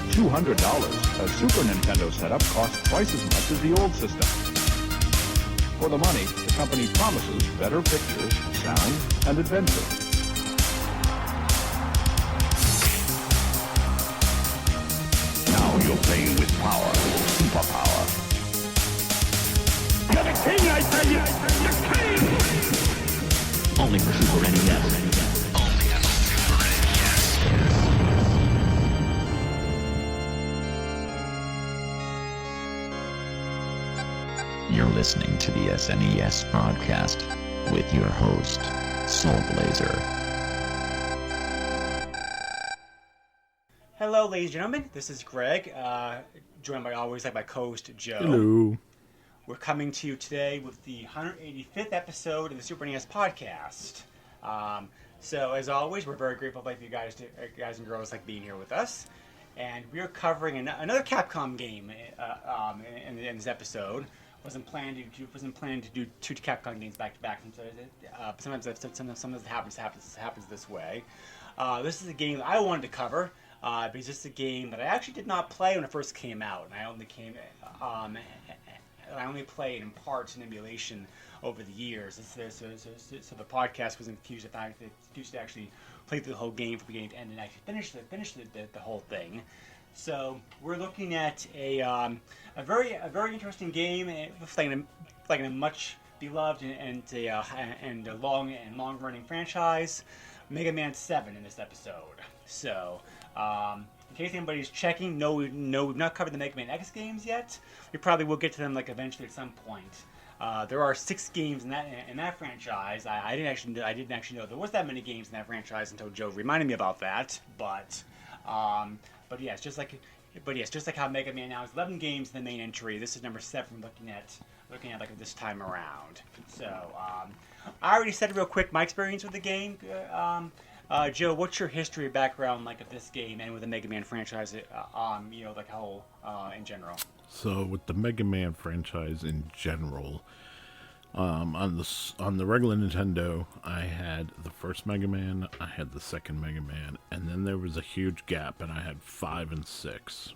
At $200, a Super Nintendo setup costs twice as much as the old system. For the money, the company promises better pictures, sound, and adventure. Now you're playing with power, superpower. You're the king, I tell you! The king! Only for Super NES. Only on Super NES. You're listening to the SNES broadcast with your host, Soulblazer. Hello, ladies and gentlemen. This is Greg, joined by always like my co-host Joe. Hello. We're coming to you today with the 185th episode of the Super NES podcast. So as always, we're very grateful for you guys and girls like being here with us, and we are covering another Capcom game in this episode. Wasn't planning to do two Capcom games back to back. Sometimes it happens this way. This is a game that I wanted to cover. Because it's a game that I actually did not play when it first came out, and I only played in parts and emulation over the years. So the podcast was infused the fact that it actually played through the whole game from beginning to end and actually finish the whole thing. So we're looking at a very interesting game, like a much beloved and a long running franchise, Mega Man 7 in this episode. So. In case anybody's checking, no, we've not covered the Mega Man X games yet. We probably will get to them eventually at some point. There are 6 games in that franchise. I didn't actually know there was that many games in that franchise until Joe reminded me about that. But yes, just like how Mega Man now is 11 games in the main entry. This is number 7. Looking at this time around. So I already said real quick my experience with the game. Joe, what's your history or background of this game and with the Mega Man franchise, whole in general? So with the Mega Man franchise in general, on the regular Nintendo, I had the first Mega Man, I had the second Mega Man, and then there was a huge gap, and I had 5 and 6.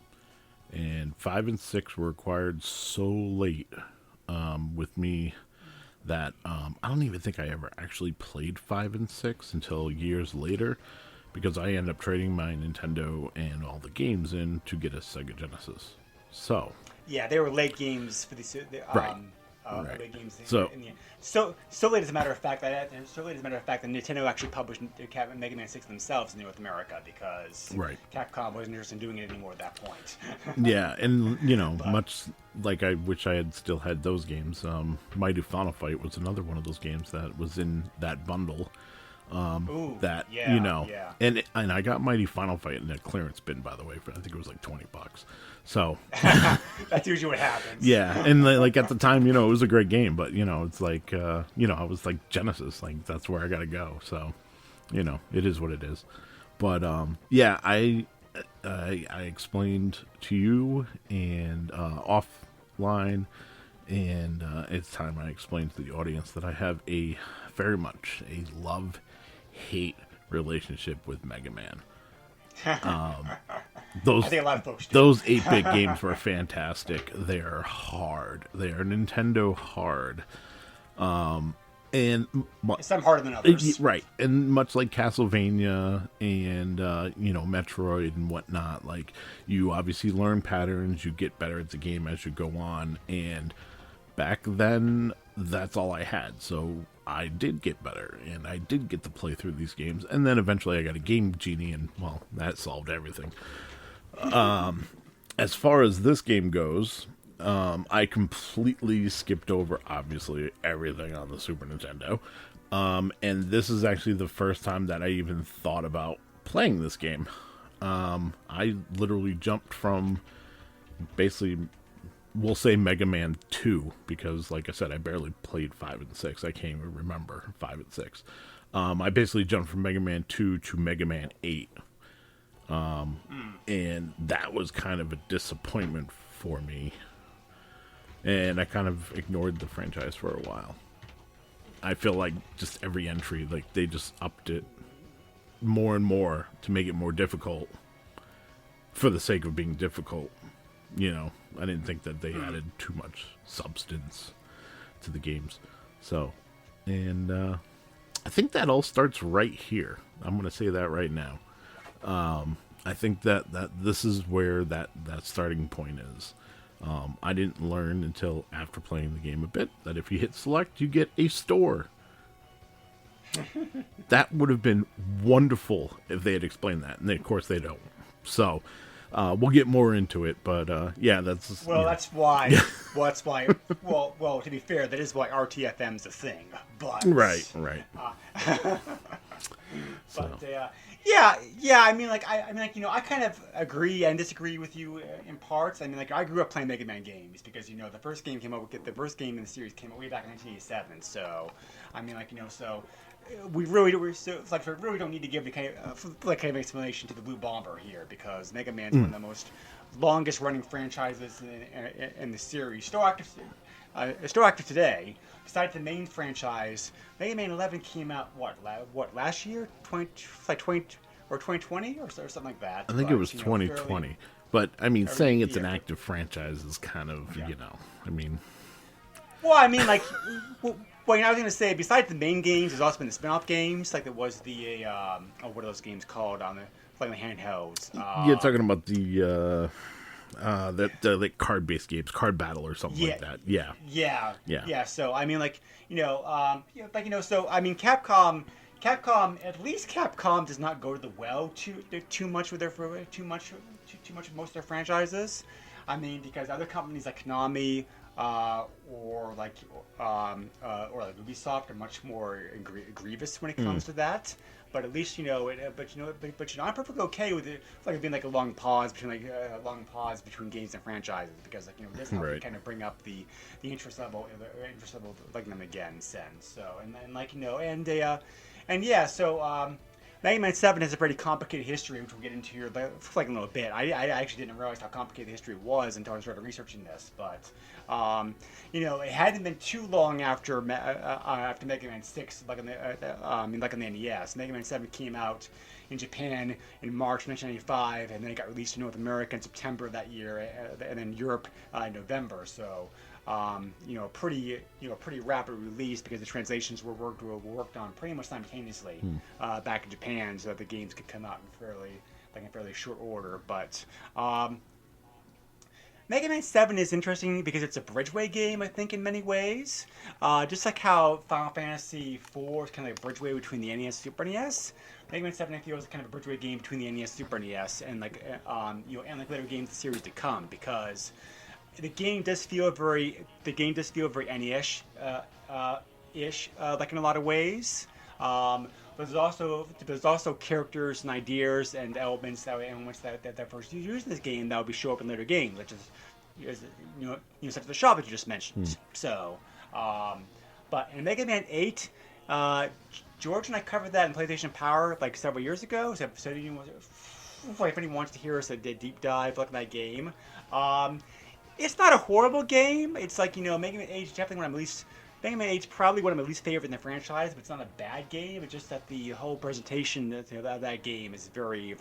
And 5 and 6 were acquired so late with me that I don't even think I ever actually played 5 and 6 until years later, because I ended up trading my Nintendo and all the games in to get a Sega Genesis. So yeah, they were late games for these right. Late games. So late as a matter of fact that Nintendo actually published Mega Man 6 themselves in North America, because Capcom wasn't interested in doing it anymore at that point. Yeah, and much like I wish I had still had those games. Mighty Final Fight was another one of those games that was in that bundle. And I got Mighty Final Fight in a clearance bin, by the way, for I think it was like $20. So that's usually what happens. Yeah, and at the time, it was a great game, but it's like I was like Genesis, that's where I got to go. So it is what it is. But I explained to you and offline, and it's time I explained to the audience that I have very much a love-hate relationship with Mega Man. I think a lot of folks do. Those 8-bit games were fantastic. They're hard. They are Nintendo hard. And some harder than others. Right. And much like Castlevania and Metroid and whatnot, you obviously learn patterns, you get better at the game as you go on, and back then that's all I had. So I did get better, and I did get to play through these games, and then eventually I got a Game Genie, and well, that solved everything. As far as this game goes, I completely skipped over, obviously, everything on the Super Nintendo, and this is actually the first time that I even thought about playing this game. I literally jumped from basically, we'll say Mega Man 2, because like I said, I barely played 5 and 6. I can't even remember 5 and 6. I basically jumped from Mega Man 2 to Mega Man 8. And that was kind of a disappointment for me. And I kind of ignored the franchise for a while. I feel like just every entry, they just upped it more and more to make it more difficult. for the sake of being difficult. I didn't think that they added too much substance to the games. So, and I think that all starts right here. I'm going to say that right now. I think that this is where that starting point is. I didn't learn until after playing the game a bit that if you hit select, you get a store. That would have been wonderful if they had explained that. And of course they don't. So, we'll get more into it, but yeah, that's... Well, yeah. that's why... well, that's why... Well, to be fair, that is why RTFM's a thing, but... Right. But, yeah, I mean, I kind of agree and disagree with you in parts. I mean, I grew up playing Mega Man games because, the first game the first game in the series came out way back in 1987, so, I mean, so... We really don't need to give the kind of explanation to the Blue Bomber here, because Mega Man is one of the most longest running franchises in the series. Still active today. Besides the main franchise, Mega Man 11 came out what last year? 2020 or something like that. I think it was 2020. But I mean, saying it's an active franchise is kind of I mean. Well, I mean, Well, I was going to say, besides the main games, there's also been the spin-off games, like there was the, what are those games called on the handhelds? You're talking about the like card-based games, Card Battle or something like that. Yeah. So, I mean, so, I mean, Capcom, at least Capcom does not go to the well too much with too much with most of their franchises. I mean, because other companies like Konami, or Ubisoft are much more grievous when it comes to that. But at least I'm perfectly okay with it. It's being a long pause between games and franchises, because this helps kind of bring up the interest level of liking them again. So Mega Man 7 has a pretty complicated history, which we'll get into here in a little bit. I actually didn't realize how complicated the history was until I started researching this. But, it hadn't been too long after Mega Man 6, like on the NES. Mega Man 7 came out in Japan in March 1995, and then it got released in North America in September of that year, and then Europe in November. So, pretty rapid release, because the translations were worked on pretty much simultaneously back in Japan, so that the games could come out in fairly short order. But Mega Man 7 is interesting because it's a bridgeway game, I think, in many ways. Just like how Final Fantasy IV is kind of like a bridgeway between the NES and Super NES. Mega Man 7, I feel, is kind of a bridgeway game between the NES and Super NES, and later games in the series to come, because the game does feel very NES ish, like in a lot of ways. But there's also characters and ideas and elements that first used in this game that will show up in later games, such as the shop that you just mentioned. So, but in Mega Man 8, George and I covered that in PlayStation Power several years ago. So if anyone wants to hear us a deep dive at that game. It's not a horrible game. It's Mega Man 8 is definitely Mega Man 8 is probably one of my least favorite in the franchise, but it's not a bad game. It's just that the whole presentation of that game is very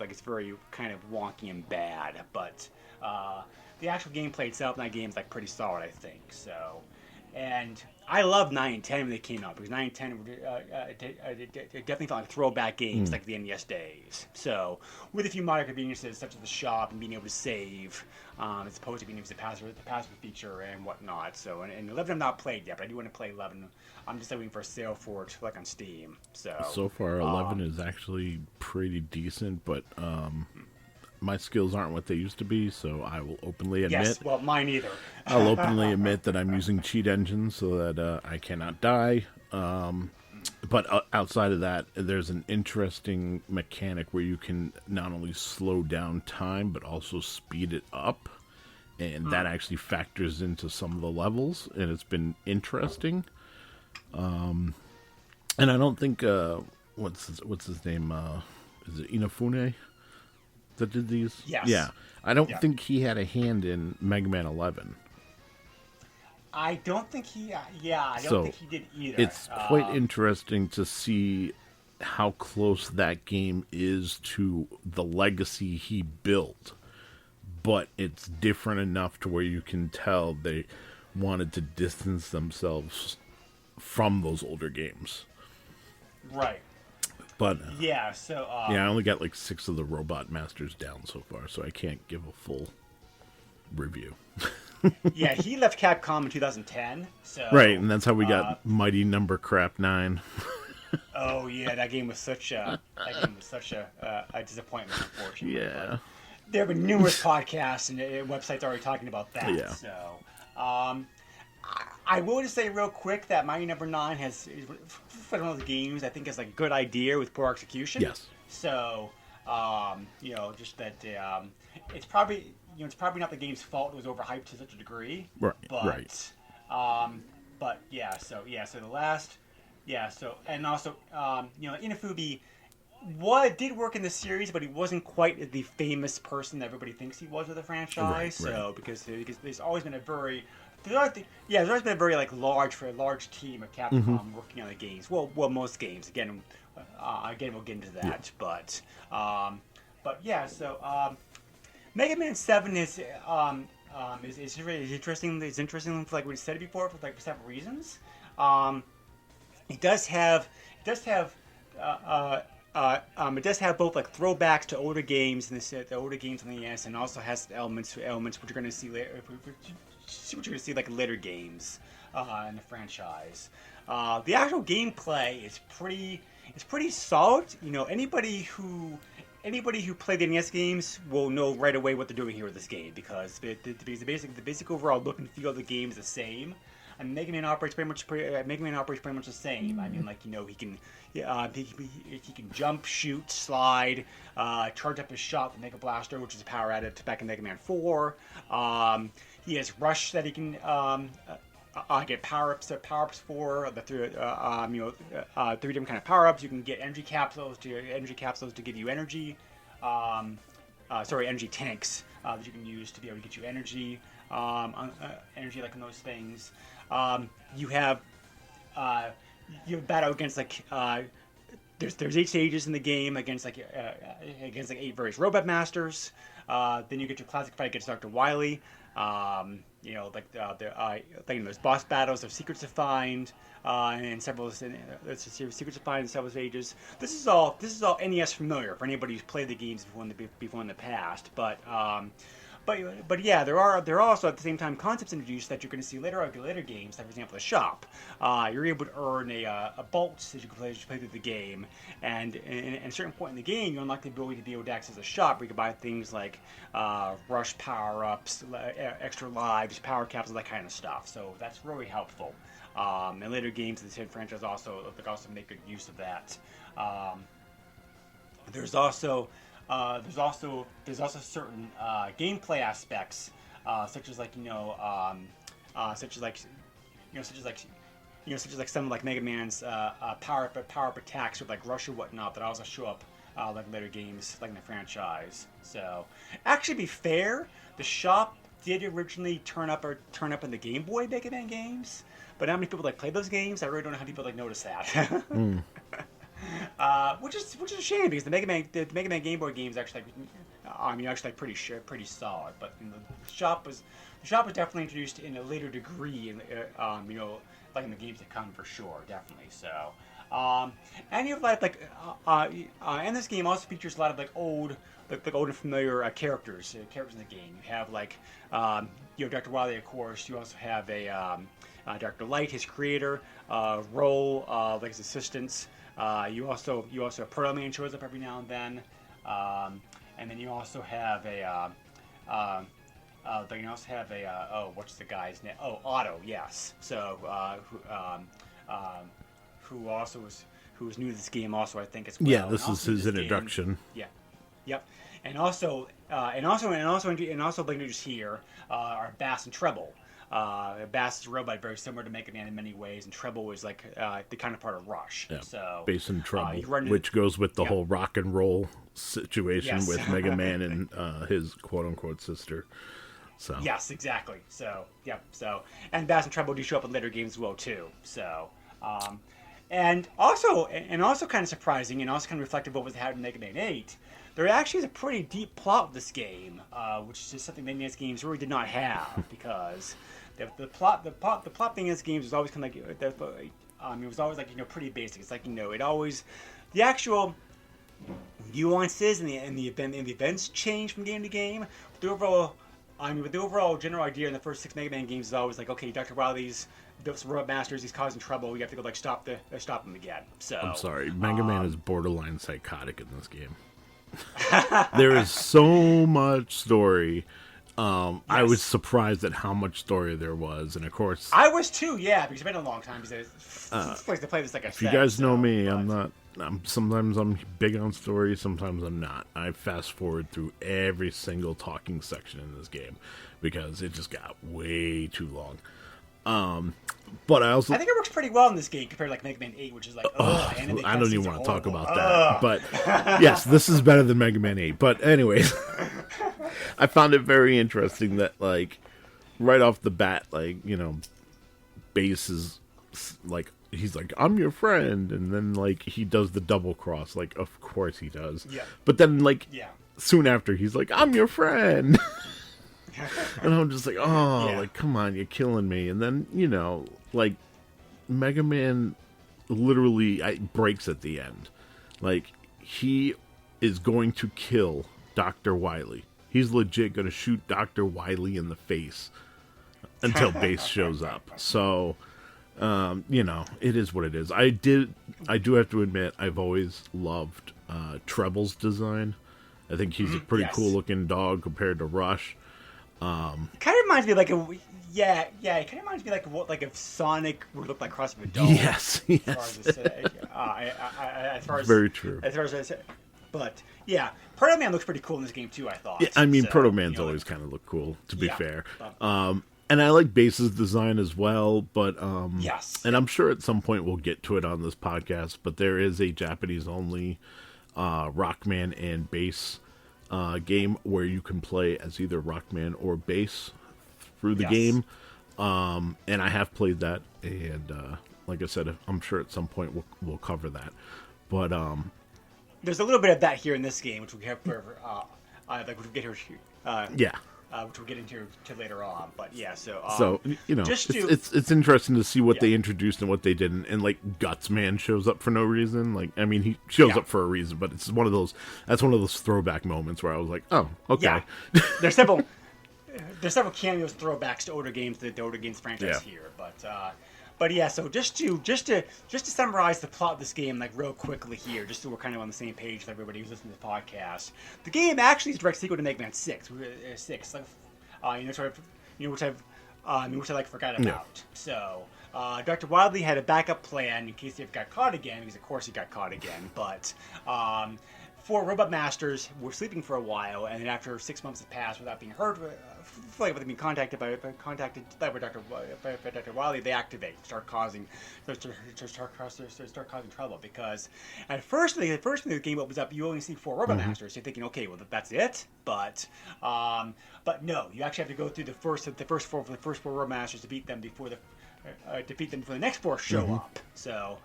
kind of wonky and bad. But the actual gameplay itself in that game is pretty solid, I think. So, and I loved 9 and 10 when they came out, because 9 and 10 definitely felt like throwback games like the NES days. So, with a few minor conveniences such as the shop and being able to save, as opposed to being able to the password feature and whatnot. So, and 11 I've not played yet, but I do want to play 11. I'm just waiting for a sale for it, on Steam. So far, 11 is actually pretty decent, but my skills aren't what they used to be, so I will openly admit. Yes, well, mine either. I'll openly admit that I'm using cheat engines so that I cannot die. But outside of that, there's an interesting mechanic where you can not only slow down time, but also speed it up. And that actually factors into some of the levels, and it's been interesting. And I don't think, what's his name? Is it Inafune that did these? Yes. Yeah. I don't think he had a hand in Mega Man 11. I don't think he. I don't think he did either. It's quite interesting to see how close that game is to the legacy he built. but it's different enough to where you can tell they wanted to distance themselves from those older games. Right. But Yeah. So. yeah, I only got like 6 of the Robot Masters down so far, so I can't give a full review. Yeah, he left Capcom in 2010. So. Right, and that's how we got Mighty Number Crap 9. Oh yeah, that game was such a disappointment, unfortunately. Yeah. But there have been numerous podcasts and websites already talking about that. Yeah. So, I will just say real quick that Mighty Number 9 is one of those games I think has like a good idea with poor execution. Yes. So, just that it's probably not the game's fault it was overhyped to such a degree. Right. But, Right. But yeah, so the last. Yeah, so, and also, Inafubi did work in the series, but he wasn't quite the famous person that everybody thinks he was with the franchise. Right. So, because there's always been a very, like large team of Capcom working on the games. Well, most games. Again, we'll get into that. Yeah. But yeah, so Mega Man 7 is interesting. It's interesting, like we said before, for several reasons. It does have both like throwbacks to older games and the older games on the NES, and also has elements which you're going to see later, which you're going to see like later games in the franchise. The actual gameplay is pretty solid. Anybody who played the NES games will know right away what they're doing here with this game, because the basic overall look and feel of the game is the same. And Mega Man operates pretty much the same. I mean, he can jump, shoot, slide, charge up his shot with Mega Blaster, which is a power added back in Mega Man 4. He has Rush that he can get power-ups for. Three different kind of power-ups. You can get energy capsules to give you energy. Energy tanks that you can use to be able to get you energy. Energy like in those things. You have battle against there's 8 stages in the game against 8 various Robot Masters. Then you get your classic fight against Dr. Wily. There's boss battles, there's secrets to find, and secrets to find in several stages. This is all NES familiar for anybody who's played the games before in the past, but yeah, there are also at the same time concepts introduced that you're going to see later games. Like for example, the shop. You're able to earn a bolt as you play through the game, and at a certain point in the game, you unlock the ability to be able to access a shop where you can buy things like rush power-ups, extra lives, power capsules, that kind of stuff. So that's really helpful. And later games in the same franchise also make good use of that. There's also certain gameplay aspects, such as some like Mega Man's power-up attacks with like Rush or whatnot that also show up like later games like in the franchise. So, actually, to be fair, the shop did originally turn up in the Game Boy Mega Man games, but not many people play those games. I really don't know how people notice that. Which is a shame, because the Mega Man Game Boy games actually pretty solid. But the shop was definitely introduced in a later degree, in in the games to come for sure, definitely. So, and you have and this game also features a lot of old and familiar characters in the game. You have Dr. Wily, of course. You also have Dr. Light, his creator, Roll, his assistants. You also have Proto Man shows up every now and then, and then you also have what's the guy's name? Oh, Otto, yes. So who was new to this game also, I think, as well. Yeah, this is his introduction. Yeah, yep. And also introduced here are Bass and Treble. Bass is a robot very similar to Mega Man in many ways, and Treble is the kind of part of Rush. Yeah. So Bass and Treble, which goes with the whole rock and roll situation Yes. with Mega Man and his quote unquote sister. So yes, exactly. So and Bass and Treble do show up in later games as well too. So and also kind of surprising and also kind of reflective of what was happening in Mega Man 8. there actually is a pretty deep plot with this game, which is just something many of these games really did not have, because the plot thing in this game was always kind of like it was always like pretty basic. It's like it always the actual nuances and the events change from game to game. The overall general idea in the first 6 Mega Man games is always like, okay, Dr. Wili's those robot masters, he's causing trouble. You have to go like stop him again. So I'm sorry, Mega Man is borderline psychotic in this game. There is so much story. I was surprised at how much story there was, and of course, I was too. Yeah, because it's been a long time. Because it's place to play this like I if said. you guys know me, but... I'm not. Sometimes I'm big on story, sometimes I'm not. I fast forward through every single talking section in this game because it just got way too long. But I think it works pretty well in this game compared to like Mega Man 8, which is like, I don't even want to talk about that. But yes, this is better than Mega Man 8. But anyways, I found it very interesting that like right off the bat, like Bass is like. He's like, I'm your friend, and then like he does the double cross, like of course he does. Yeah. But then like soon after he's like, I'm your friend. And I'm just like, like come on, you're killing me. And then, like Mega Man literally breaks at the end. Like he is going to kill Dr. Wily. He's legit going to shoot Dr. Wily in the face until Bass shows up. So it is what it is. I do have to admit, I've always loved Treble's design. I think he's a pretty cool looking dog compared to Rush. Kind of reminds me of like it kind of reminds me like if Sonic would look like cross of a dog. Yes. As far as very true. As far as I said, but yeah, Proto Man looks pretty cool in this game too. I thought. Yeah, I mean, Proto Man's always kind of looked cool. To be fair. And I like Bass's design as well, but yes. And I'm sure at some point we'll get to it on this podcast, but there is a Japanese-only Rockman and Bass game where you can play as either Rockman or Bass through the game. And I have played that, and like I said, I'm sure at some point we'll cover that. But there's a little bit of that here in this game, which we have for like we get here. Which we'll get into later on, but yeah. So it's interesting to see what they introduced and what they didn't. And like Gutsman shows up for no reason. Like I mean, he shows up for a reason, but it's one of those. That's one of those throwback moments where I was like, oh, okay. Yeah. There's several cameos, throwbacks to older games, the older games franchise here, but yeah. So just to summarize the plot of this game like real quickly here, just so we're kind of on the same page with everybody who's listening to the podcast. The game actually is a direct sequel to Mega Man 6. Which I like forgot about. Yeah. So Dr. Wily had a backup plan in case he got caught again, because of course he got caught again. But 4 robot masters were sleeping for a while, and then after 6 months had passed without being heard, without being contacted by Dr. Wily, they activate, start causing trouble. Because at first, when the game opens up, you only see 4 robot masters. You're thinking, okay, well that's it. But no, you actually have to go through the first 4 robot masters to beat them before the next 4 show up. So.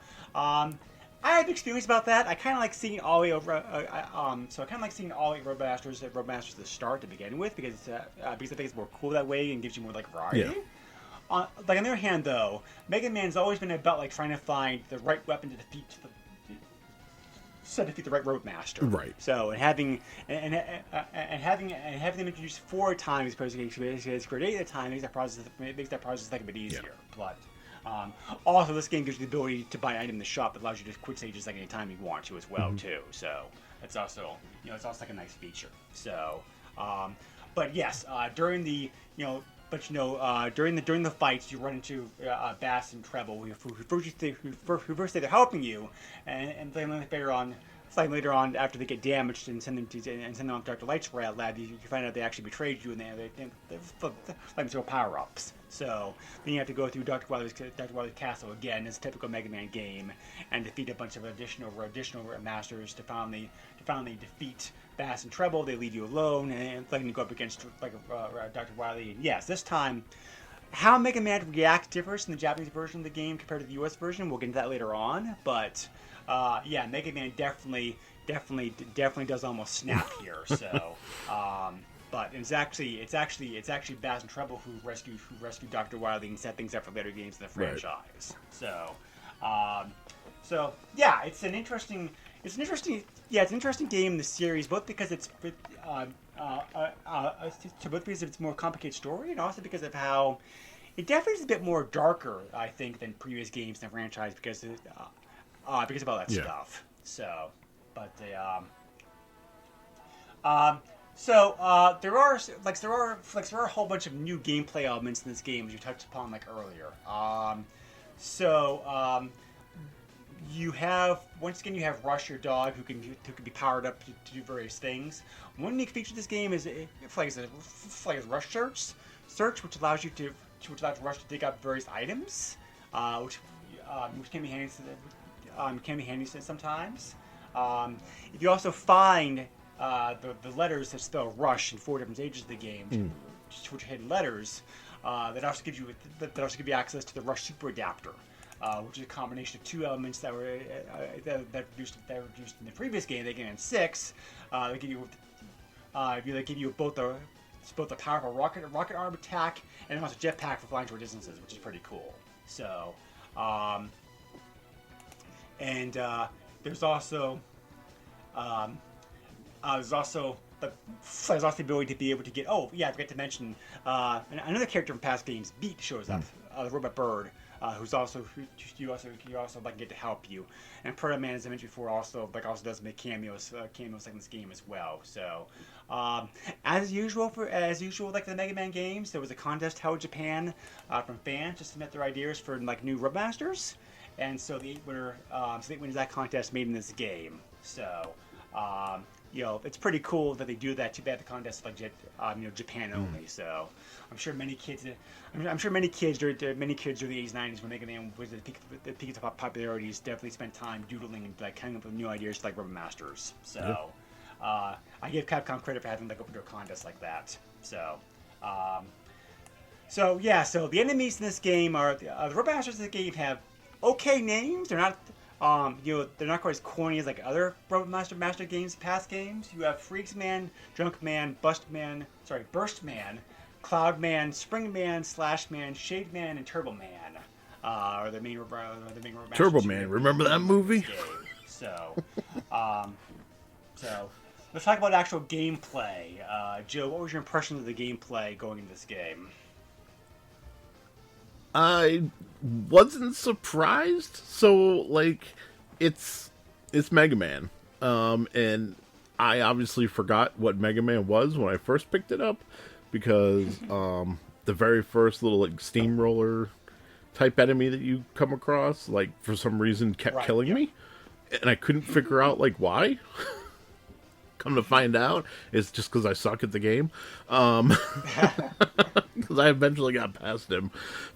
I have experience about that. I kind of like seeing all 8 Robot Masters at the start to begin with, because I think it's more cool that way and gives you more like variety. Yeah. On the other hand, though, Mega Man's always been about like trying to find the right weapon to defeat the right Roadmaster. Right. So having them introduced 4 times as opposed to 8 at a time makes that process like a bit easier. Yeah. But also, this game gives you the ability to buy an item in the shop that allows you to quit stages like any time you want to as well too. So it's also like a nice feature. So, but yes, during the fights, you run into Bass and Treble, who first say they're helping you, and then later on, after they get damaged and send them off to Dr. Light's lab, you find out they actually betrayed you, and they throw power-ups. So then you have to go through Dr. Wily's castle again, as a typical Mega Man game, and defeat a bunch of additional masters to finally defeat Bass and Treble. They leave you alone and letting you go up against Dr. Wily. And yes, this time, how Mega Man reacts differs in the Japanese version of the game compared to the US version. We'll get into that later on, but. Mega Man definitely definitely does almost snap here. So, but it's actually Baz and Treble who rescued Dr. Wily and set things up for later games in the franchise. So, so yeah, it's an interesting game in the series, both because it's more complicated story, and also because of how it definitely is a bit more darker, I think, than previous games in the franchise because of all that stuff. So, but there are a whole bunch of new gameplay elements in this game, as you touched upon earlier. You have Rush, your dog, who can be powered up to do various things. One unique feature of this game is it flags Rush search, which allows Rush to dig up various items, which can be handy. Sometimes. If you also find the letters that spell Rush in 4 different stages of the game, which are hidden letters, that also give you access to the Rush Super Adapter. Which is a combination of 2 elements that were reduced in the previous game. They gave in 6. They give you both the powerful rocket arm attack and also jetpack for flying short distances, which is pretty cool. So, there's also the ability to be able to get. Oh yeah, I forgot to mention another character from past games. Beat shows up, the robot bird. Who you also get to help you, and Proto Man, as I mentioned before, also does make cameos in this game as well. So, as usual like the Mega Man games, there was a contest held in Japan from fans to submit their ideas for new Roadmasters, and so the 8 winners of that contest made in this game. So, it's pretty cool that they do that. Too bad the contest is Japan only. So I'm sure many kids during the 80s, 90s when Mega Man was at the peak of popularities definitely spent time doodling and coming up with new ideas like Rubber Masters. So I give Capcom credit for having open door contests like that. So so the enemies in this game are the Rubber Masters in the game have okay names. They're not. They're not quite as corny as other Robot Master games, past games. You have Freaks Man, Drunk Man, Burst Man, Cloud Man, Spring Man, Slash Man, Shade Man, and Turbo Man. Are the main Robot Turbo Man, remember that movie? So let's talk about actual gameplay. Joe, what was your impression of the gameplay going into this game? I wasn't surprised. So, it's Mega Man. And I obviously forgot what Mega Man was when I first picked it up because the very first little steamroller type enemy that you come across, for some reason kept killing me. And I couldn't figure out why. Come to find out, it's just because I suck at the game. Because I eventually got past him.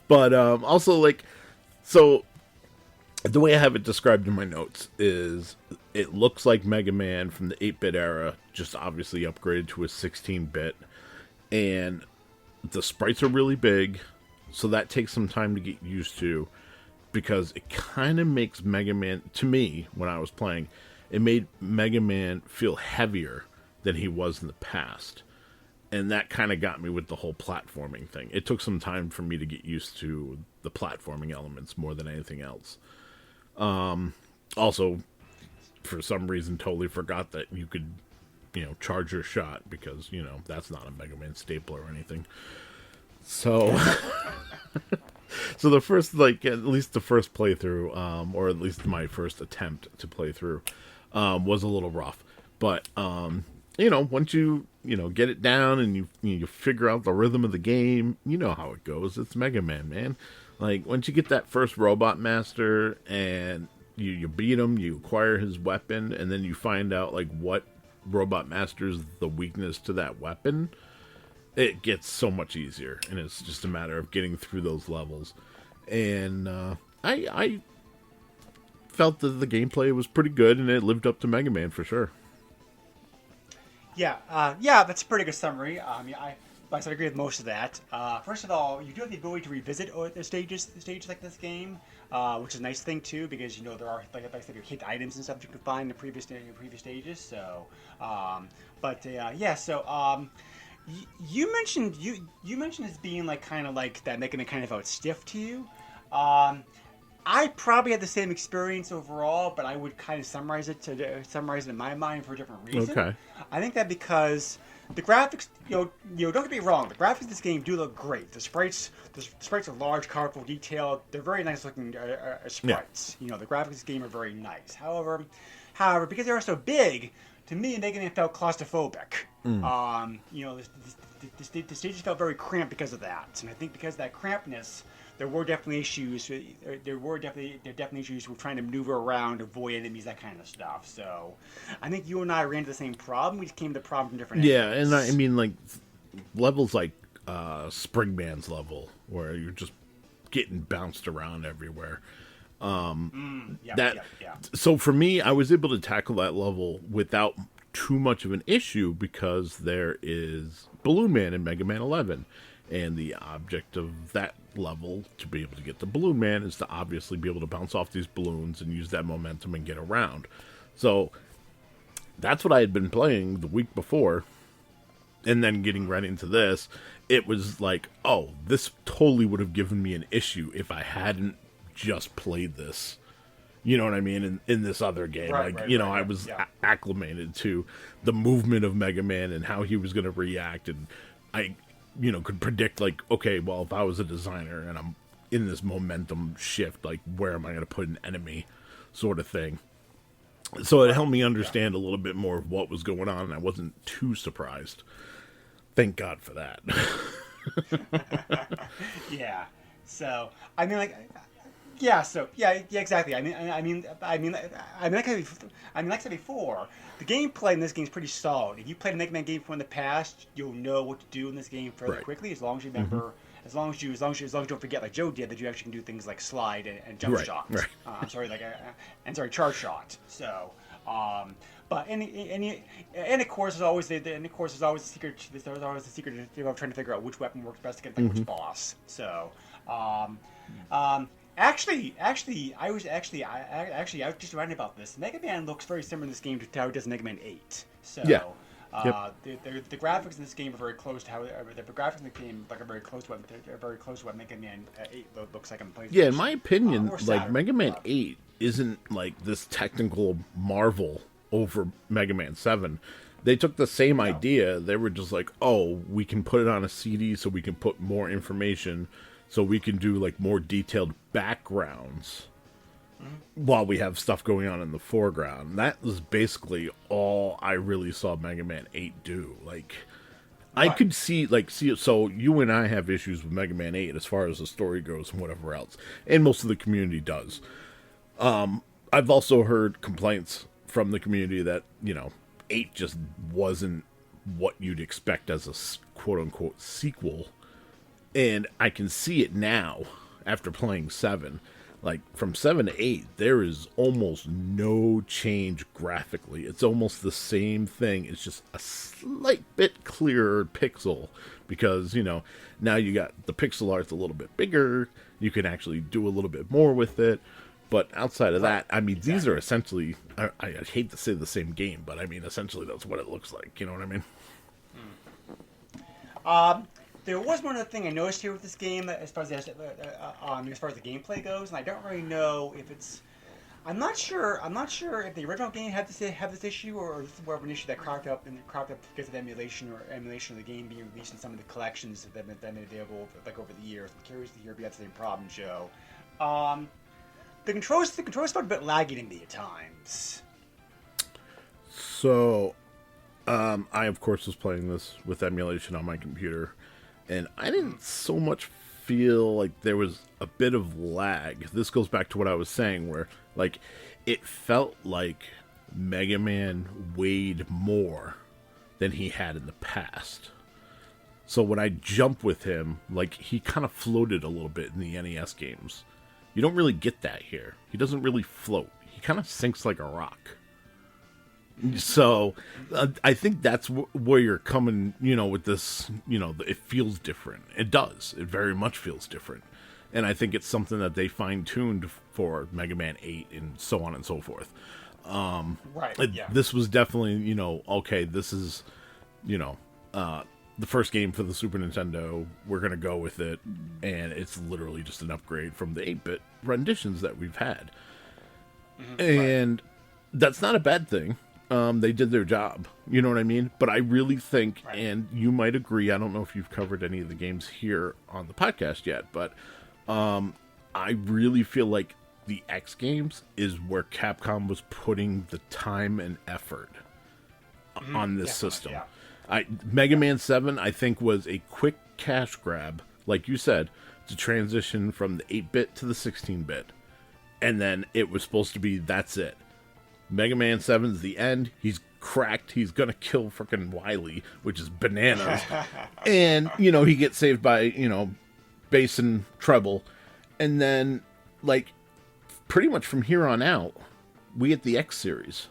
But also, so the way I have it described in my notes is it looks like Mega Man from the 8-bit era, just obviously upgraded to a 16-bit. And the sprites are really big, so that takes some time to get used to. Because it kind of makes Mega Man, to me, when I was playing, it made Mega Man feel heavier than he was in the past. And that kind of got me with the whole platforming thing. It took some time for me to get used to the platforming elements more than anything else. Also, for some reason, totally forgot that you could, charge your shot because, that's not a Mega Man staple or anything. So... So the first, at least the first playthrough, or at least my first attempt to play through, was a little rough. But, once you, get it down and you figure out the rhythm of the game, you know how it goes. It's Mega Man, man. Once you get that first Robot Master and you beat him, you acquire his weapon, and then you find out, what Robot Master's the weakness to that weapon, it gets so much easier, and it's just a matter of getting through those levels. And I felt that the gameplay was pretty good, and it lived up to Mega Man for sure. Yeah, that's a pretty good summary. I sort of agree with most of that. First of all, you do have the ability to revisit the stages like this game, which is a nice thing too, because you know there are like I said, your hidden items and stuff that you can find in the previous stages. So, yeah. So, you mentioned you mentioned this being like kind of like that, making it kind of felt stiff to you. I probably had the same experience overall, but I would kind of summarize it in my mind for a different reason. Okay. I think that because the graphics, don't get me wrong, the graphics of this game do look great. The sprites are large, colorful, detailed. They're very nice looking sprites. Yeah. The graphics of this game are very nice. However, because they are so big, to me, making it felt claustrophobic. The stages felt very cramped because of that, and I think because of that crampedness, there were definitely issues. There were definitely issues with trying to maneuver around, avoid enemies, that kind of stuff. So, I think you and I ran into the same problem. We just came to the problem from different angles. Yeah, and I mean, like, levels like Springman's level, where you're just getting bounced around everywhere. So for me, I was able to tackle that level without too much of an issue because there is Balloon Man in Mega Man 11. And the object of that level, to be able to get the Balloon Man, is to obviously be able to bounce off these balloons and use that momentum and get around. So that's what I had been playing the week before. And then getting right into this, it was like, oh, this totally would have given me an issue if I hadn't just played this. You know what I mean? In this other game. I was acclimated to the movement of Mega Man and how he was going to react. And I could predict, like, okay, well, if I was a designer and I'm in this momentum shift, like, where am I going to put an enemy sort of thing. So it helped me understand a little bit more of what was going on, and I wasn't too surprised. Thank God for that. Yeah. So, I mean, like... Yeah. So exactly. Like I said before, the gameplay in this game is pretty solid. If you played a Mega Man game from the past, you'll know what to do in this game fairly quickly, as long as you remember, as long as you don't forget, like Joe did, that you actually can do things like slide and jump shot. Right. Charge shot. So, but of course, there's always the secret. There's always the secret of trying to figure out which weapon works best against which boss. So, Actually, I was just writing about this. Mega Man looks very similar in this game to how it does in Mega Man 8. So, the graphics in this game are very close to how the graphics in the game are very close to what Mega Man 8 looks like on PlayStation. Yeah, in my opinion, like Mega Man 8 isn't like this technical marvel over Mega Man 7. They took the same idea. They were just like, oh, we can put it on a CD so we can put more information. So we can do, like, more detailed backgrounds while we have stuff going on in the foreground. That was basically all I really saw Mega Man 8 do. Like, I could see it. So you and I have issues with Mega Man 8 as far as the story goes and whatever else. And most of the community does. I've also heard complaints from the community that, 8 just wasn't what you'd expect as a quote-unquote sequel. And I can see it now after playing 7. Like, from 7 to 8, there is almost no change graphically. It's almost the same thing. It's just a slight bit clearer pixel. Because, now you got the pixel art's a little bit bigger. You can actually do a little bit more with it. But outside of that, I mean, these are essentially... I hate to say the same game, but I mean, essentially that's what it looks like. You know what I mean? There was one other thing I noticed here with this game, as far as the gameplay goes, and I don't really know if it's. I'm not sure if the original game had this issue, or this is more of an issue that cropped up because of emulation of the game being released in some of the collections that have been available over the years. I'm curious to hear if you had the same problem, Joe. The controls felt a bit laggy to me at times. So, I of course was playing this with emulation on my computer. And I didn't so much feel like there was a bit of lag. This goes back to what I was saying, where, like, it felt like Mega Man weighed more than he had in the past. So when I jump with him, like, he kind of floated a little bit in the NES games. You don't really get that here. He doesn't really float. He kind of sinks like a rock. So I think that's where you're coming, with this, it feels different. It does. It very much feels different. And I think it's something that they fine-tuned for Mega Man 8 and so on and so forth. Right, yeah. This was definitely, okay, this is, the first game for the Super Nintendo. We're going to go with it. And it's literally just an upgrade from the 8-bit renditions that we've had. And that's not a bad thing. They did their job. You know what I mean? But I really think, and you might agree, I don't know if you've covered any of the games here on the podcast yet, but I really feel like the X games is where Capcom was putting the time and effort on this system. Yeah. Mega Man 7, I think, was a quick cash grab, like you said, to transition from the 8-bit to the 16-bit. And then it was supposed to be, that's it. Mega Man 7's the end. He's cracked. He's going to kill frickin' Wily, which is bananas. And, he gets saved by, bass and treble. And then, pretty much from here on out, we get the X series.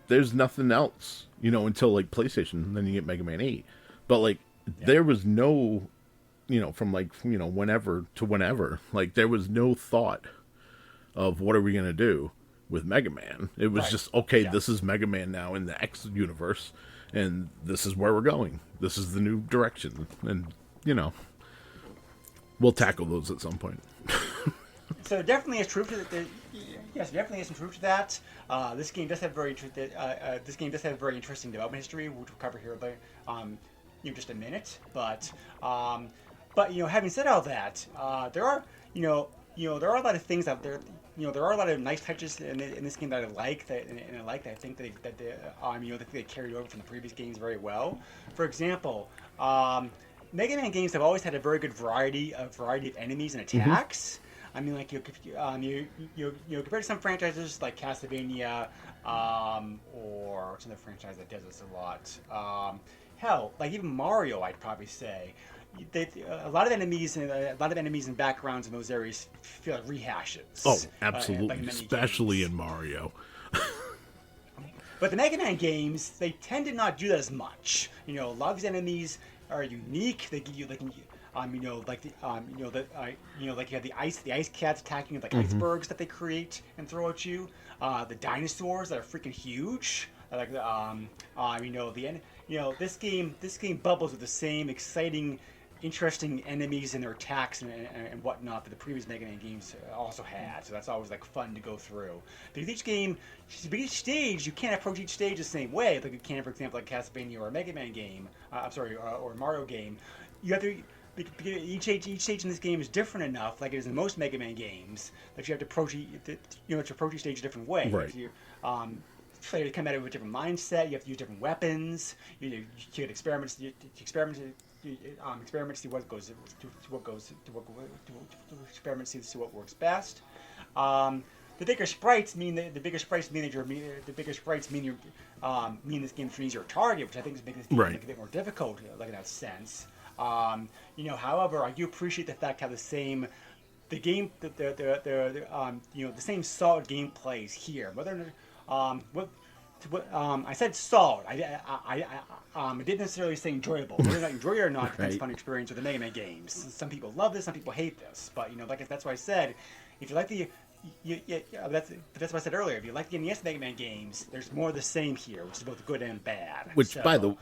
There's nothing else, until, PlayStation. And then you get Mega Man 8. But, there was no, from, whenever to whenever. There was no thought of what are we going to do with Mega Man. It was just, okay, this is Mega Man now in the X universe, and this is where we're going. This is the new direction. And, we'll tackle those at some point. So definitely is truth to that. Yes, definitely is some truth to that. This game does have very interesting development history, which we'll cover here later, in just a minute. But having said all that, there are there are a lot of things out there. There are a lot of nice touches in this game that I like. That I think that they carried over from the previous games very well. For example, Mega Man games have always had a very good variety of enemies and attacks. I mean, compared to some franchises like Castlevania, or some other franchise that does this a lot. Hell, even Mario, I'd probably say. A lot of enemies and backgrounds in those areas feel like rehashes. Oh, absolutely, especially in Mario. But the Mega Man games, they tend to not do that as much. A lot of these enemies are unique. They give you you have the ice cats attacking with icebergs that they create and throw at you. The dinosaurs that are freaking huge. This game bubbles with the same exciting, interesting enemies and their attacks and whatnot that the previous Mega Man games also had. So that's always fun to go through. Because each stage, you can't approach each stage the same way like you can, for example, like Castlevania or a Mega Man game. Or a Mario game. You have to. Each stage in this game is different enough, like it is in most Mega Man games, that you have to approach each stage a different way. Right. To come at it with a different mindset. You have to use different weapons. You can experiment. Experiment to see what goes to see what works best. The bigger sprites mean this game is an easier target, which I think is making this game a bit more difficult, in that sense. However, I do appreciate the fact how the same solid gameplay is here. Whether I said solid. I didn't necessarily say enjoyable. Whether or not enjoy it or not, depends upon experience with the Mega Man games. Some people love this, some people hate this. But that's why I said, if you like that's what I said earlier. If you like the NES Mega Man games, there's more of the same here, which is both good and bad. By the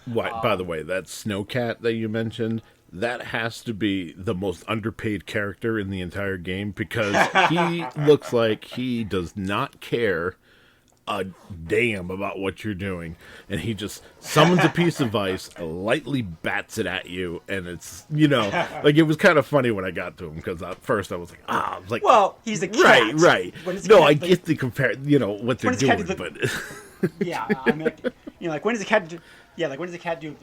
way, that Snowcat that you mentioned, that has to be the most underpaid character in the entire game, because he looks like he does not care a damn about what you're doing, and he just summons a piece of ice, lightly bats it at you, and it's it was kind of funny when I got to him, because at first I was like, well, he's a cat. Right. No, I get the compare, what they're doing, but yeah, I mean, when does a cat do? Yeah, when does a cat do?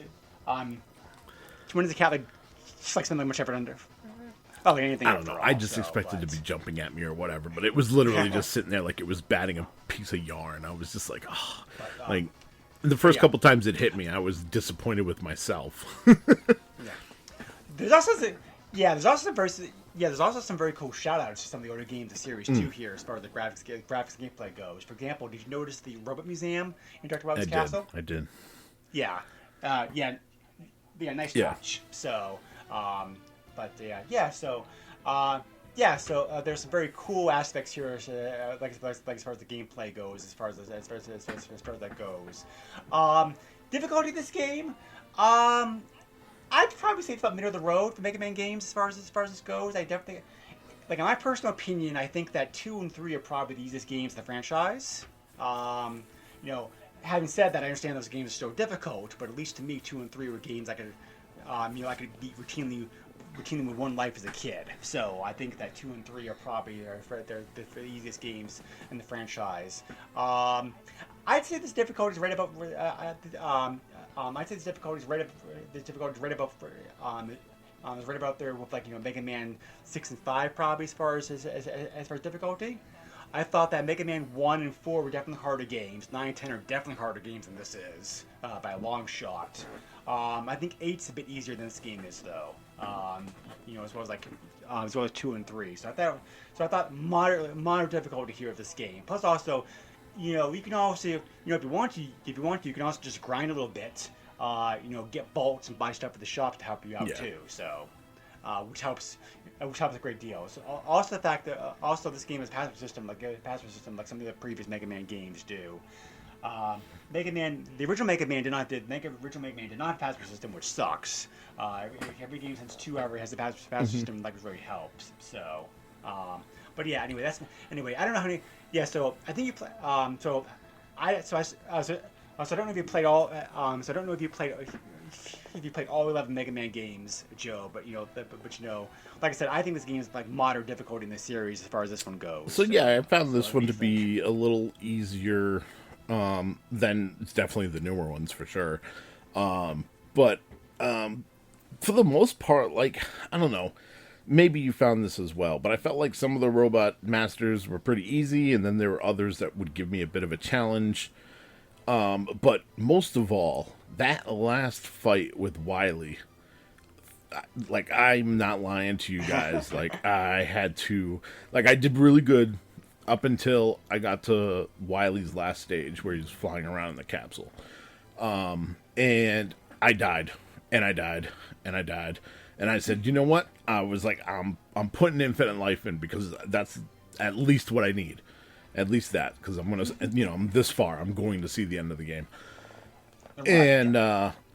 When does a cat spend much effort under? Oh, anything. I don't know. I just expected to be jumping at me or whatever, but it was literally just sitting there like it was batting a piece of yarn. I was just like, the first couple times it hit me, I was disappointed with myself. There's also there's also some very cool shout-outs to some of the older games of the series too here, as far as the graphics and gameplay goes. For example, did you notice the robot museum in Dr. Robot's castle? I did. Yeah, yeah, nice touch. So, there's some very cool aspects here, like as far as the gameplay goes, as far as that goes. Difficulty of this game, I'd probably say it's about middle of the road for Mega Man games as far as this goes. I definitely, like in my personal opinion, I think that 2 and 3 are probably the easiest games in the franchise. Having said that, I understand those games are still difficult, but at least to me, 2 and 3 were games I could beat routinely with one life as a kid. So I think that 2 and 3 are probably the easiest games in the franchise. I'd say this difficulty is right about. I'd say this difficulty is right about there with Mega Man 6 and 5 probably as far as difficulty. I thought that Mega Man 1 and 4 were definitely harder games. 9 and 10 are definitely harder games than this is by a long shot. I think 8's a bit easier than this game is though. As well as 2 and 3. So I thought moderate difficulty here of this game. Plus also, you can also, if you want to, you can also just grind a little bit. Get bolts and buy stuff at the shop to help you out too. So, which helps a great deal. So also the fact that this game has a password system like some of the previous Mega Man games do. The original Mega Man did not have a password system, which sucks. Every game since 2 ever has a password system, which really helps. So, but yeah, anyway, I don't know how many. Yeah, so I think you play. I don't know if you played all. So I don't know if you played all 11 Mega Man games, Joe. But like I said, I think this game is like moderate difficulty in the series as far as this one goes. So yeah, I found this one to be a little easier than definitely the newer ones for sure. But for the most part, I don't know. Maybe you found this as well, but I felt like some of the robot masters were pretty easy, and then there were others that would give me a bit of a challenge. But most of all, that last fight with Wily, I'm not lying to you guys. I did really good up until I got to Wily's last stage where he's flying around in the capsule. And I died, and I died, and I died. And I said, you know what? I was like, I'm putting Infinite Life in because that's at least what I need. At least that, because I'm going to, I'm this far. I'm going to see the end of the game. Right. And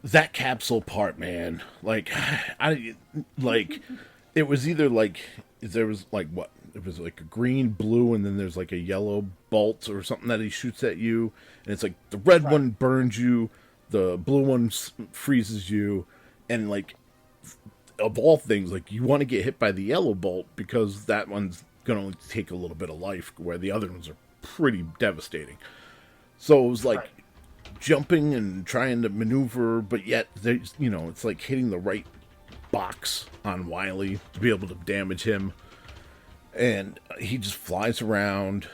that capsule part, man, it was either there was what? It was like a green, blue, and then there's like a yellow bolt or something that he shoots at you. And it's like the red one burns you, the blue one freezes you, and of all things, you want to get hit by the yellow bolt because that one's going to only take a little bit of life, where the other ones are pretty devastating. So it was jumping and trying to maneuver, but yet there's, it's like hitting the right box on Wily to be able to damage him. And he just flies around,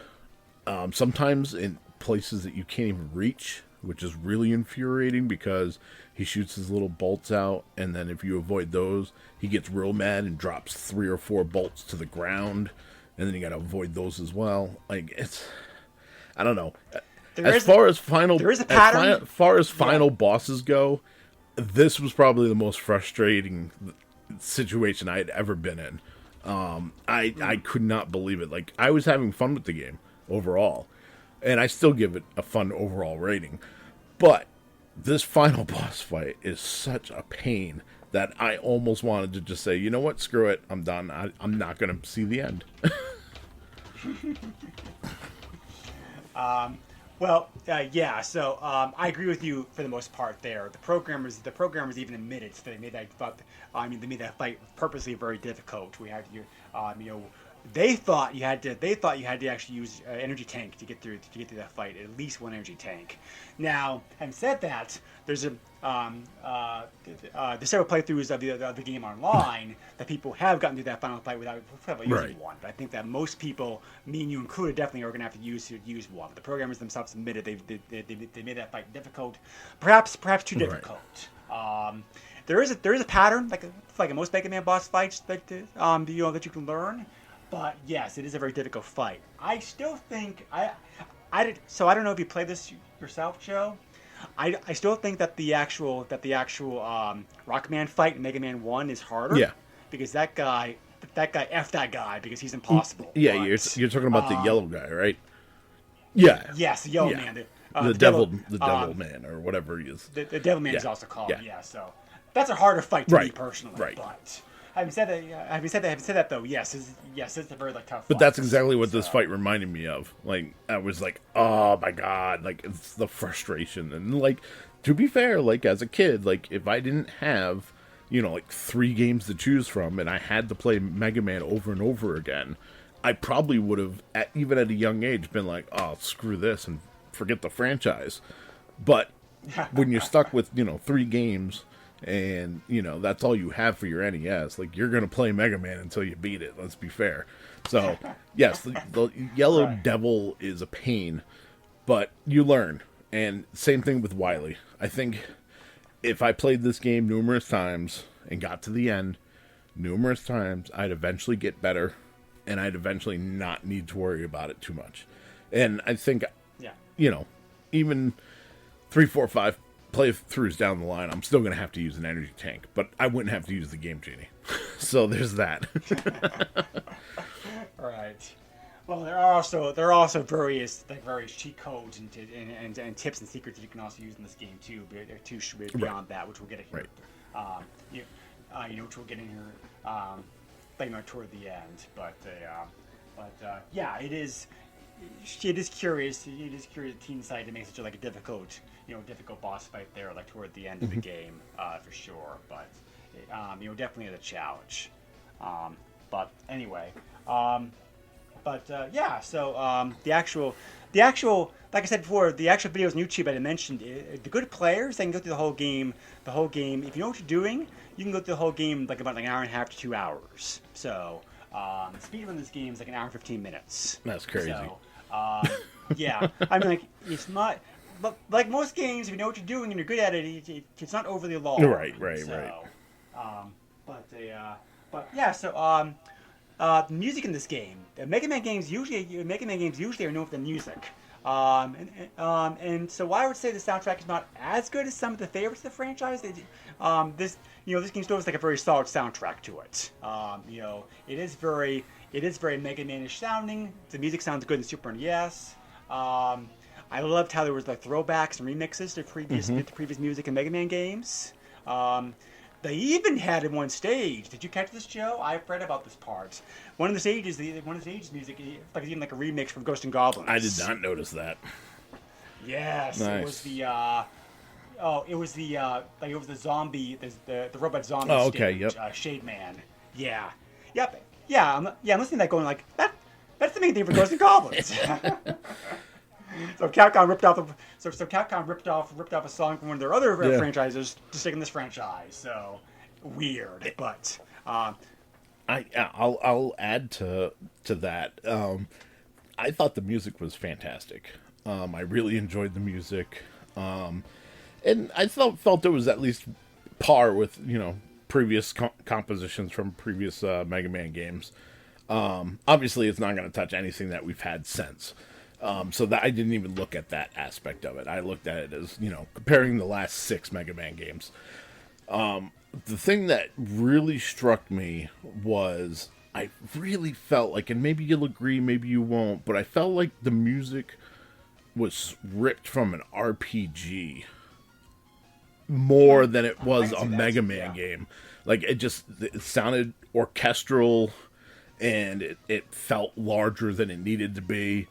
sometimes in places that you can't even reach, which is really infuriating because he shoots his little bolts out, and then if you avoid those, he gets real mad and drops 3 or 4 bolts to the ground, and then you gotta avoid those as well. I don't know. As far as final bosses go, this was probably the most frustrating situation I had ever been in. I could not believe it. I was having fun with the game overall, and I still give it a fun overall rating. But this final boss fight is such a pain that I almost wanted to just say, you know what, screw it, I'm done. I'm not going to see the end. So I agree with you for the most part there. The programmers even admitted that they made that fight purposely very difficult. We had to, they thought you had to actually use energy tank to get through that fight, at least one energy tank. Now, having said that, there's there's several playthroughs of the game online that people have gotten through that final fight without using one. But I think that most people, me and you included, definitely are going to have to use one. The programmers themselves admitted they made that fight difficult, perhaps too difficult. there is a pattern like in most Mega Man boss fights that that you can learn. But yes, it is a very difficult fight. I still think so I don't know if you played this yourself, Joe. I still think that the actual Rockman fight in Mega Man 1 is harder. Yeah. Because that guy F that guy because he's impossible. Yeah, But, you're talking about the yellow guy, right? Yeah. yes, the yellow Yeah. man. The devil man, or whatever he is. The devil man is Yeah. also called. Yeah. Yeah. So that's a harder fight to me Right. personally. Right. But having said that though, yes, it's a very tough. But fight. that's exactly what this So- fight reminded me of. Like, I was like, oh my god, like, it's the frustration. And, like, to be fair, like, as a kid, like, if I didn't have, like, 3 games to choose from and I had to play Mega Man over and over again, I probably would have, even at a young age, been like, oh, screw this and forget the franchise. But when you're stuck with, 3 games and, that's all you have for your NES, like, you're going to play Mega Man until you beat it, let's be fair. So, yes, the yellow Right. devil is a pain, but you learn. And same thing with Wily. I think if I played this game numerous times and got to the end numerous times, I'd eventually get better, and I'd eventually not need to worry about it too much. And I think, Yeah. Even 3, 4, 5 playthroughs down the line, I'm still going to have to use an energy tank, but I wouldn't have to use the Game Genie. So there's that. Right. Well, there are also various cheat codes and tips and secrets that you can also use in this game too. But there are two beyond that, which we'll get here. Right. Which we'll get in here, toward the end. But yeah, it is. It is curious. It is curious. The Teen side to make such a difficult, difficult boss fight there, toward the end of the game, for sure. But definitely a challenge. But anyway. Yeah, so the actual, like I said before, the actual videos on YouTube I mentioned, the good players, they can go through the whole game. If you know what you're doing, you can go through the whole game about an hour and a half to 2 hours. So, the speed run this game is an hour and 15 minutes. That's crazy. So, yeah, I mean, it's not, but like most games, if you know what you're doing and you're good at it, it's not overly long. Right. But yeah, so, the music in this game. Mega Man games usually are known for the music, and so I would say the soundtrack is not as good as some of the favorites of the franchise. This game still has a very solid soundtrack to it. It is very Mega Man-ish sounding. The music sounds good in Super NES. I loved how there was throwbacks and remixes to previous music in Mega Man games. They even had in one stage. Did you catch this, Joe? I've read about this part. One of the stages music, is even a remix from Ghosts and Goblins. I did not notice that. Yes, Nice. it was the zombie, the robot zombie. Oh, okay, stage, yep. Shade Man. Yeah, yep, yeah. I'm listening to that, going that. That's the main thing for Ghosts and Goblins. So Capcom ripped off a song from one of their other franchises to stick in this franchise. So weird, but I'll add to that. I thought the music was fantastic. I really enjoyed the music, and I felt it was at least par with previous compositions from previous Mega Man games. Obviously, it's not going to touch anything that we've had since. So that I didn't even look at that aspect of it. I looked at it as, comparing the last 6 Mega Man games. The thing that really struck me was I really felt like, and maybe you'll agree, maybe you won't, but I felt like the music was ripped from an RPG more than it was a Mega Man game. Like, it sounded orchestral, and it felt larger than it needed to be.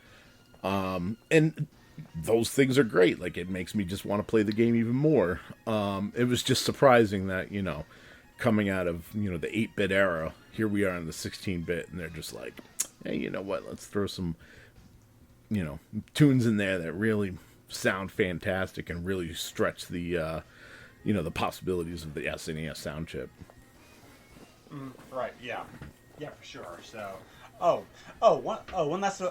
And those things are great. Like, it makes me just want to play the game even more. It was just surprising that, coming out of, the 8-bit era, here we are in the 16-bit, and they're just like, hey, you know what, let's throw some, tunes in there that really sound fantastic and really stretch the, the possibilities of the SNES sound chip. Right, yeah, for sure. So, one last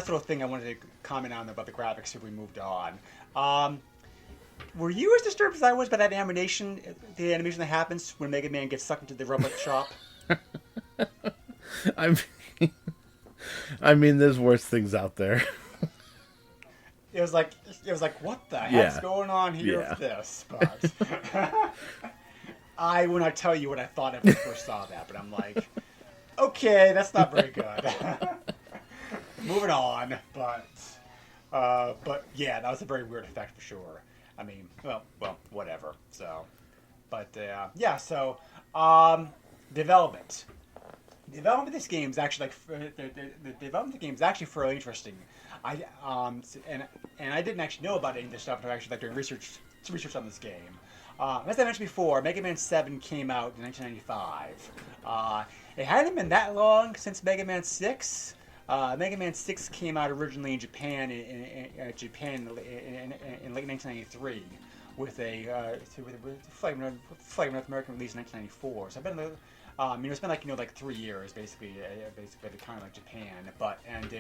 little thing I wanted to comment on about the graphics if we moved on. Were you as disturbed as I was by that animation? The animation that happens when Mega Man gets sucked into the robot shop. I mean, I mean, there's worse things out there. It was like, what the heck's going on here with this? But I will not tell you what I thought when I first saw that, but I'm like, okay, that's not very good. Moving on, but yeah, that was a very weird effect for sure. I mean, well, whatever. So, but yeah, so development. The development of this game is actually the development of the game is actually fairly interesting. I I didn't actually know about any of this stuff until actually doing research on this game. As I mentioned before, Mega Man 7 came out in 1995. It hadn't been that long since Mega Man 6. Mega Man 6 came out originally in Japan in late 1993 with a Flag North American release in 1994. So I've been it's been like 3 years basically by the time like Japan. But and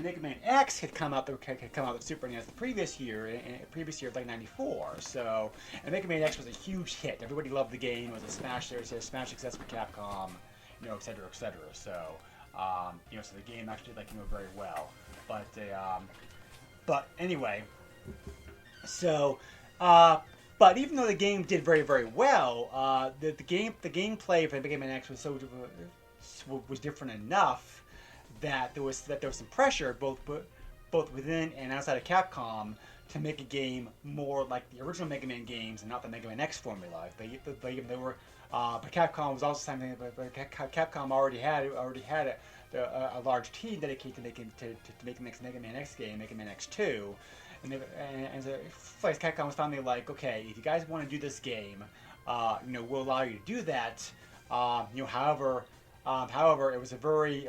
Mega Man X had come out with Super NES the previous year like 94. So and Mega Man X was a huge hit. Everybody loved the game. It was a smash success for Capcom, et cetera, et cetera. So so the game actually did very well. But anyway, so but even though the game did very, very well, the gameplay for Mega Man X was different enough that there was some pressure both within and outside of Capcom to make a game more like the original Mega Man games and not the Mega Man X formula. They were, but Capcom was also something. But Capcom already had a large team dedicated to making the next Mega Man X game, Mega Man X2. And so Capcom was finally like, okay, if you guys want to do this game, we'll allow you to do that. However, it was a very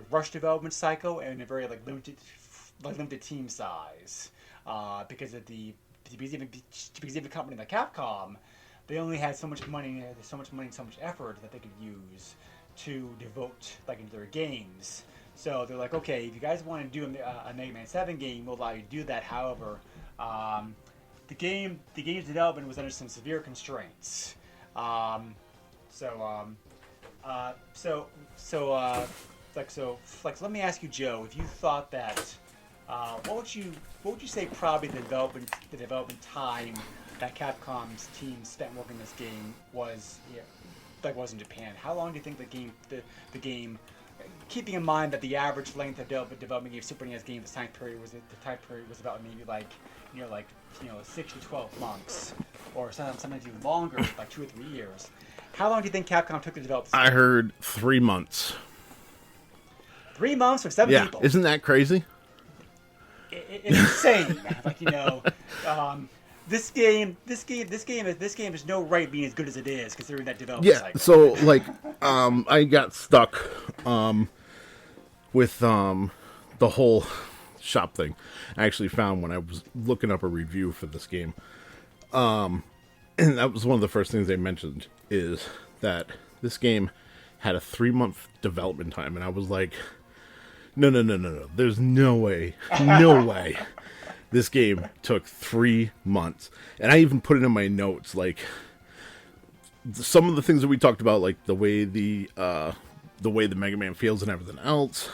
rushed development cycle and a very limited team size, because of because even a company like Capcom, they only had so much money and so much effort that they could use to devote into their games. So they're like, okay, if you guys want to do a Mega Man 7 game, we'll allow you to do that. However, the game's development was under some severe constraints. Let me ask you, Joe, if you thought that, what would you say probably the development time that Capcom's team spent working this game was in Japan? How long do you think the game keeping in mind that the average length of development of Super NES games time period was about maybe 6 to 12 months, or sometimes even longer, like 2 or 3 years. How long do you think Capcom took to develop this game? I heard 3 months. 3 months for 7 people. Isn't that crazy? It's insane. This game has no right being as good as it is, considering that development cycle. So I got stuck with the whole shop thing. I actually found when I was looking up a review for this game, and that was one of the first things they mentioned, is that this game had a 3-month development time, and I was like, no, there's no way this game took 3 months. And I even put it in my notes, some of the things that we talked about, like the way the Mega Man feels and everything else.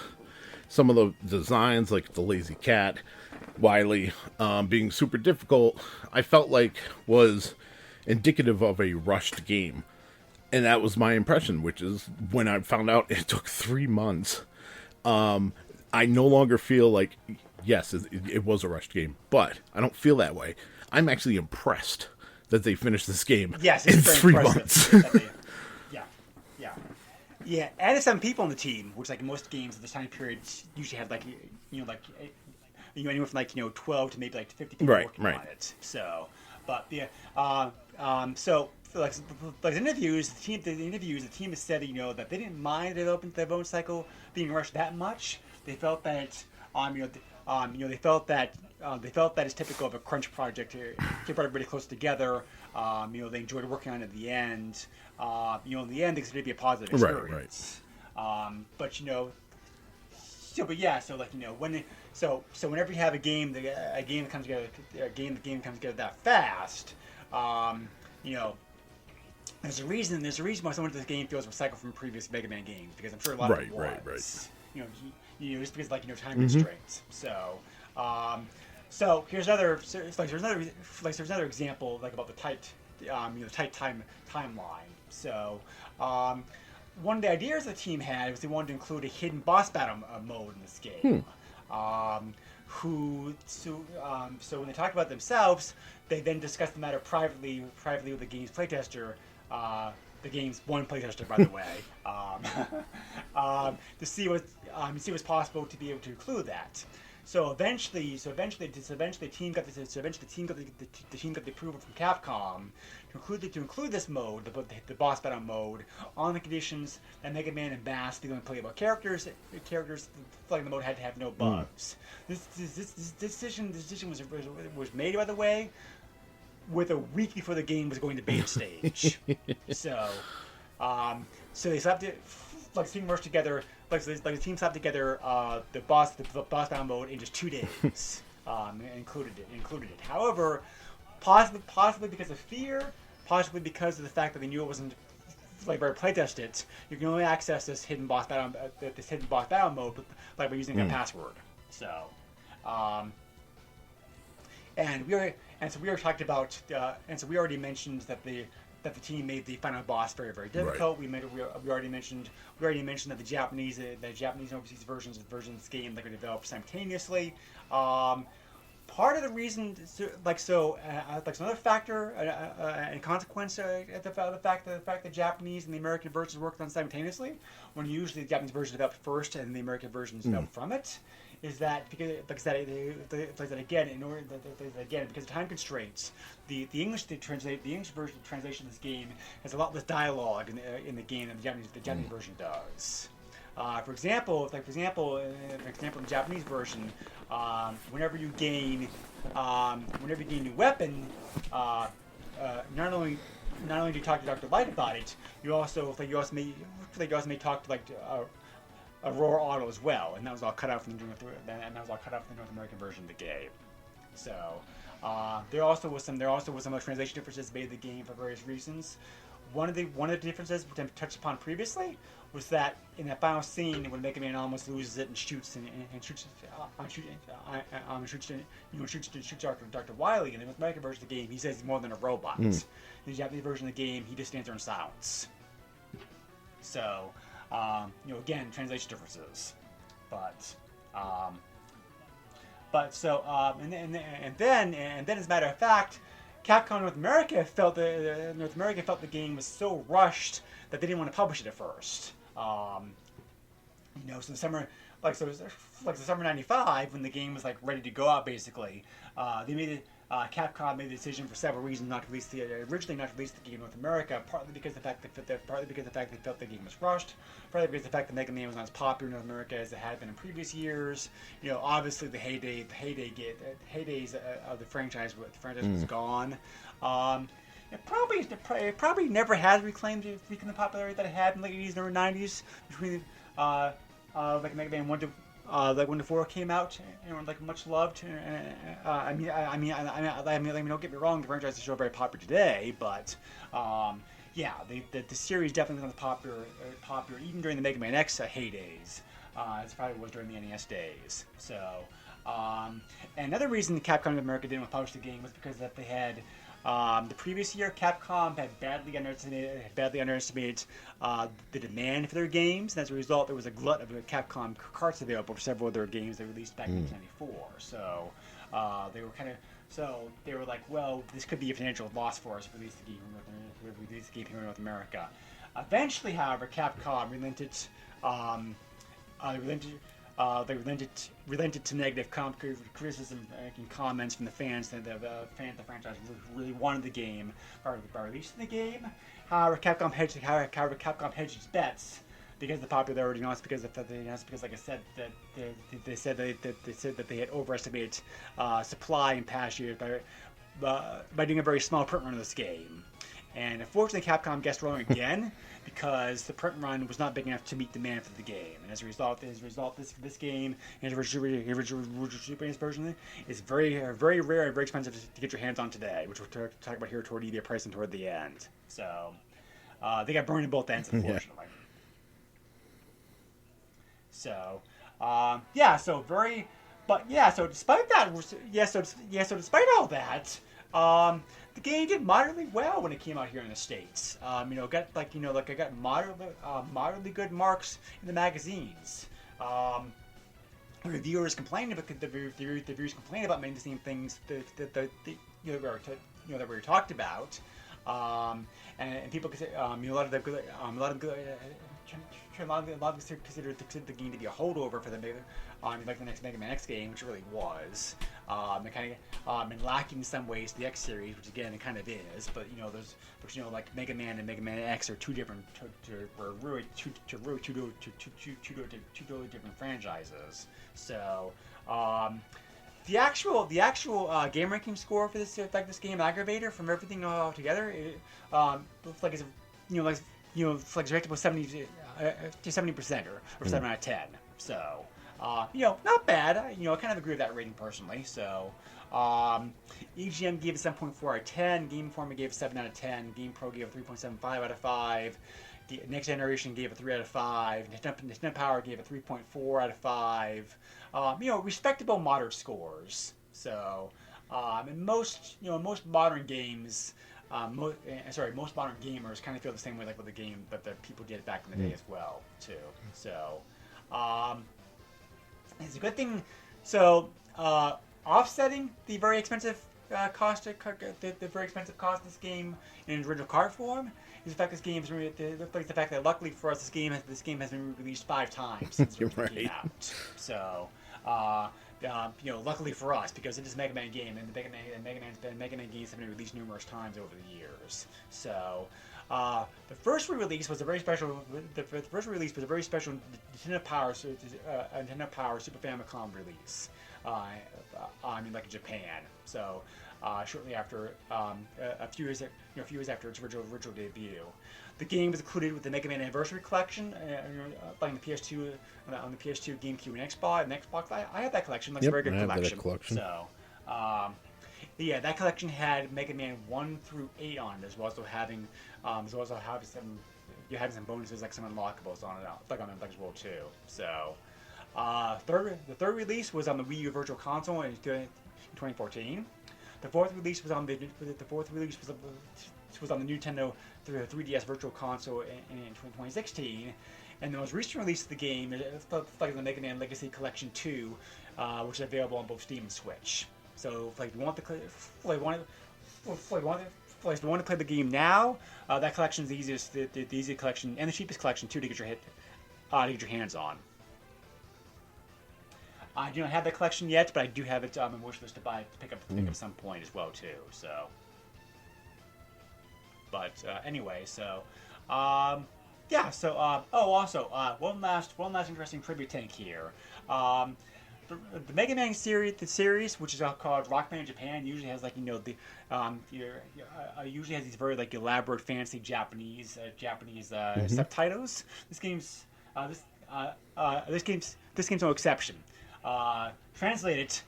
Some of the designs, like the lazy cat, Wily, being super difficult, I felt like was indicative of a rushed game. And that was my impression, which is when I found out it took 3 months. I no longer feel like, yes, it was a rushed game, but I don't feel that way. I'm actually impressed that they finished this game in 3 months. Yeah. Added 7 people on the team, which most games at this time period usually had anywhere from 12 to maybe 50 people working on it. So, but yeah, so in interviews, the team has said that they didn't mind the development cycle being rushed that much. They felt that they felt that it's typical of a crunch project to keep everybody close together. They enjoyed working on it at the end. In the end, it's going to be a positive experience. Right. But So like so whenever you have a game that comes together that fast, you know, there's a reason why so much of this game feels recycled from previous Mega Man games, because I'm sure a lot of it was. Right. Just because time constraints. So here's another there's another example about the tight timeline. So one of the ideas the team had was they wanted to include a hidden boss battle mode in this game. So when they talked about themselves, they then discussed the matter privately with the game's playtester. The game's one playtester, by the way, to see what's possible to be able to include that. So eventually, the team got the approval from Capcom to include this mode, the boss battle mode, on the conditions that Mega Man and Bass be the only playable characters. Playing the mode had to have no bugs. This decision was made, by the way, with a week before the game was going to beta stage. So they slapped it, the team merged together, the team slapped together the boss battle mode in just 2 days, and included it. However, possibly because of fear, possibly because of the fact that they knew it wasn't very playtested, you can only access this hidden boss battle mode by using a password. So, and we already talked about, we already mentioned that the team made the final boss very, very difficult. Right. We already mentioned that the Japanese and overseas versions of this game were developed simultaneously. Part of the reason, another factor and consequence the fact that Japanese and the American versions worked on simultaneously, when usually the Japanese version is developed first and the American version is developed from it, is that because of time constraints, the English version translation of this game has a lot less dialogue in the game than the Japanese version does. For example, in the Japanese version, whenever you gain a new weapon, not only do you talk to Dr. Light about it, you also may talk to Aurora Auto as well, and that was all cut out from the North American version of the game. So there also was some translation differences made in the game for various reasons. One of the differences, which I touched upon previously, was that in that final scene when Mega Man almost loses it and shoots Dr. Wily, in the North American version of the game, he says he's more than a robot. In the Japanese version of the game, he just stands there in silence. So, again, translation differences, and then as a matter of fact, Capcom North America felt the game was so rushed that they didn't want to publish it at first. So the summer, the summer '95, when the game was ready to go out, basically, Capcom made the decision for several reasons originally not to release the game in North America. Partly because of the fact they felt the game was rushed. Partly because of the fact that Mega Man was not as popular in North America as it had been in previous years. Obviously the heydays of the franchise was gone. It probably never has reclaimed the popularity that it had in the late 80s and early 90s between Mega Man 1 to 4 came out and were much loved. I mean, don't get me wrong, the franchise is still very popular today, but the series definitely was popular even during the Mega Man X heydays, as it probably was during the NES days. So, another reason Capcom in America didn't publish the game was because that they had. The previous year, Capcom had badly underestimated the demand for their games, and as a result, there was a glut of Capcom carts available for several of their games they released back in 1994. So they were like, well, this could be a financial loss for us if we release the game here in North America. Eventually, however, Capcom relented to negative criticism and comments from the fans that the franchise really wanted the game by releasing the game. However, Capcom hedged its bets because of the popularity, not because like I said, that they said that they had overestimated supply in past years by doing a very small print run of this game. And unfortunately, Capcom guessed wrong again because the print run was not big enough to meet demand for the game. And as a result, this game, and the original Super NES version, is very rare and very expensive to get your hands on today, which we'll talk about here toward the pricing toward the end. So they got burned at both ends, unfortunately. So so despite that, despite all that, the game did moderately well when it came out here in the States. It got moderately good marks in the magazines. Reviewers complained about many of the same things that we talked about, and people consider a lot of considered the game to be a holdover for the next Mega Man X game, which it really was. And lacking in some ways the X series, which again it kind of is, but Mega Man and Mega Man X are two different different franchises. So the actual game ranking score for this game Aggravator from everything all together, looks like it's respectable 70% or 7 out of 10. So not bad. I kind of agree with that rating personally. So EGM gave it 7.4 out of 10. Game Informer gave it 7 out of 10. Game Pro gave it 3.75 out of 5. Next Generation gave it 3 out of 5. Nintendo Power gave it 3.4 out of 5. Respectable moderate scores. So, and most modern games, most modern gamers kind of feel the same way like with the game that the people did back in the day as well, too. So, it's a good thing. So, offsetting the very expensive cost of this game in its original card form is the fact the fact that luckily for us this game has been released 5 times since it came out. So luckily for us, because it is a Mega Man game, and Mega Man games have been released numerous times over the years. So the first re-release was a very special. The first release was a very special Nintendo Power Super Famicom release. In Japan. So shortly after, a few years after its original debut, the game was included with the Mega Man Anniversary Collection on the PS2, GameCube, and Xbox. I had that collection. That's a very good collection. So, that collection had Mega Man 1 through 8 on it, as well as having some bonuses like some unlockables on it, like on as well too. So. The third release was on the Wii U Virtual Console in 2014. The fourth release was on the Nintendo 3DS Virtual Console in 2016, and the most recent release of the game is the Mega Man Legacy Collection 2, which is available on both Steam and Switch. So if you want to play the game now, that collection is the easiest collection and the cheapest collection too to get your hands on. I do not have that collection yet, but I do have it on my wish list to pick up at some point as well too. So, but anyway, so also one last interesting trivia tank here. The Mega Man series, which is called Rockman Japan, usually has usually has these very elaborate, fancy Japanese subtitles. This game's no exception. Translated,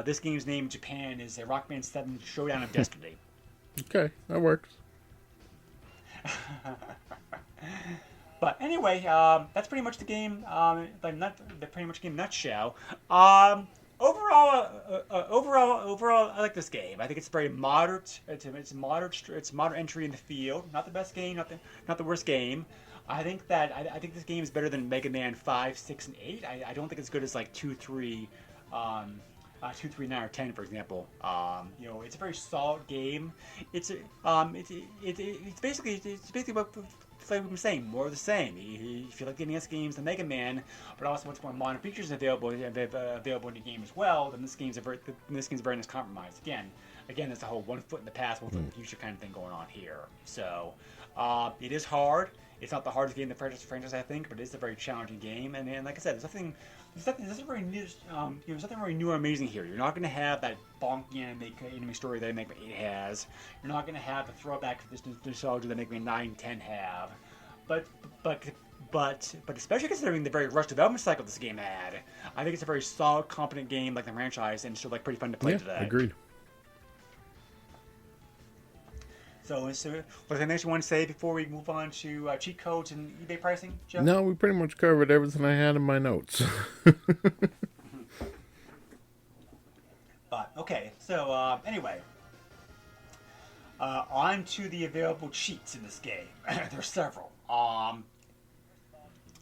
this game's name in Japan is Rockman 7 Showdown of Destiny. Okay, that works. But anyway, that's pretty much the game. Pretty much game nutshell. Overall, I like this game. I think it's very moderate. It's moderate entry in the field. Not the best game. Not the worst game. I think this game is better than Mega Man 5, 6, and 8. I don't think it's good as 2, 3, 9, or 10, for example. It's a very solid game. It's basically what like I'm saying, more of the same. If you like the NES games, the Mega Man, but also what's more modern features available in the game as well, then this game's very nice compromise. Again, there's a whole one foot in the past, one foot in the future kind of thing going on here. So it is hard. It's not the hardest game in the franchise, I think, but it's a very challenging game. And like I said, there's nothing very new, there's nothing very new or amazing here. You're not going to have that bonky anime story that Mega Man 8 has. You're not going to have the throwback to this nostalgia that Mega Man 9 and 10 have. But especially considering the very rushed development cycle this game had, I think it's a very solid, competent game like the franchise, and still like pretty fun to play today. Agreed. So, was there anything you want to say before we move on to cheat codes and eBay pricing, Joe? No, we pretty much covered everything I had in my notes. But okay, so anyway, on to the available cheats in this game. There's several.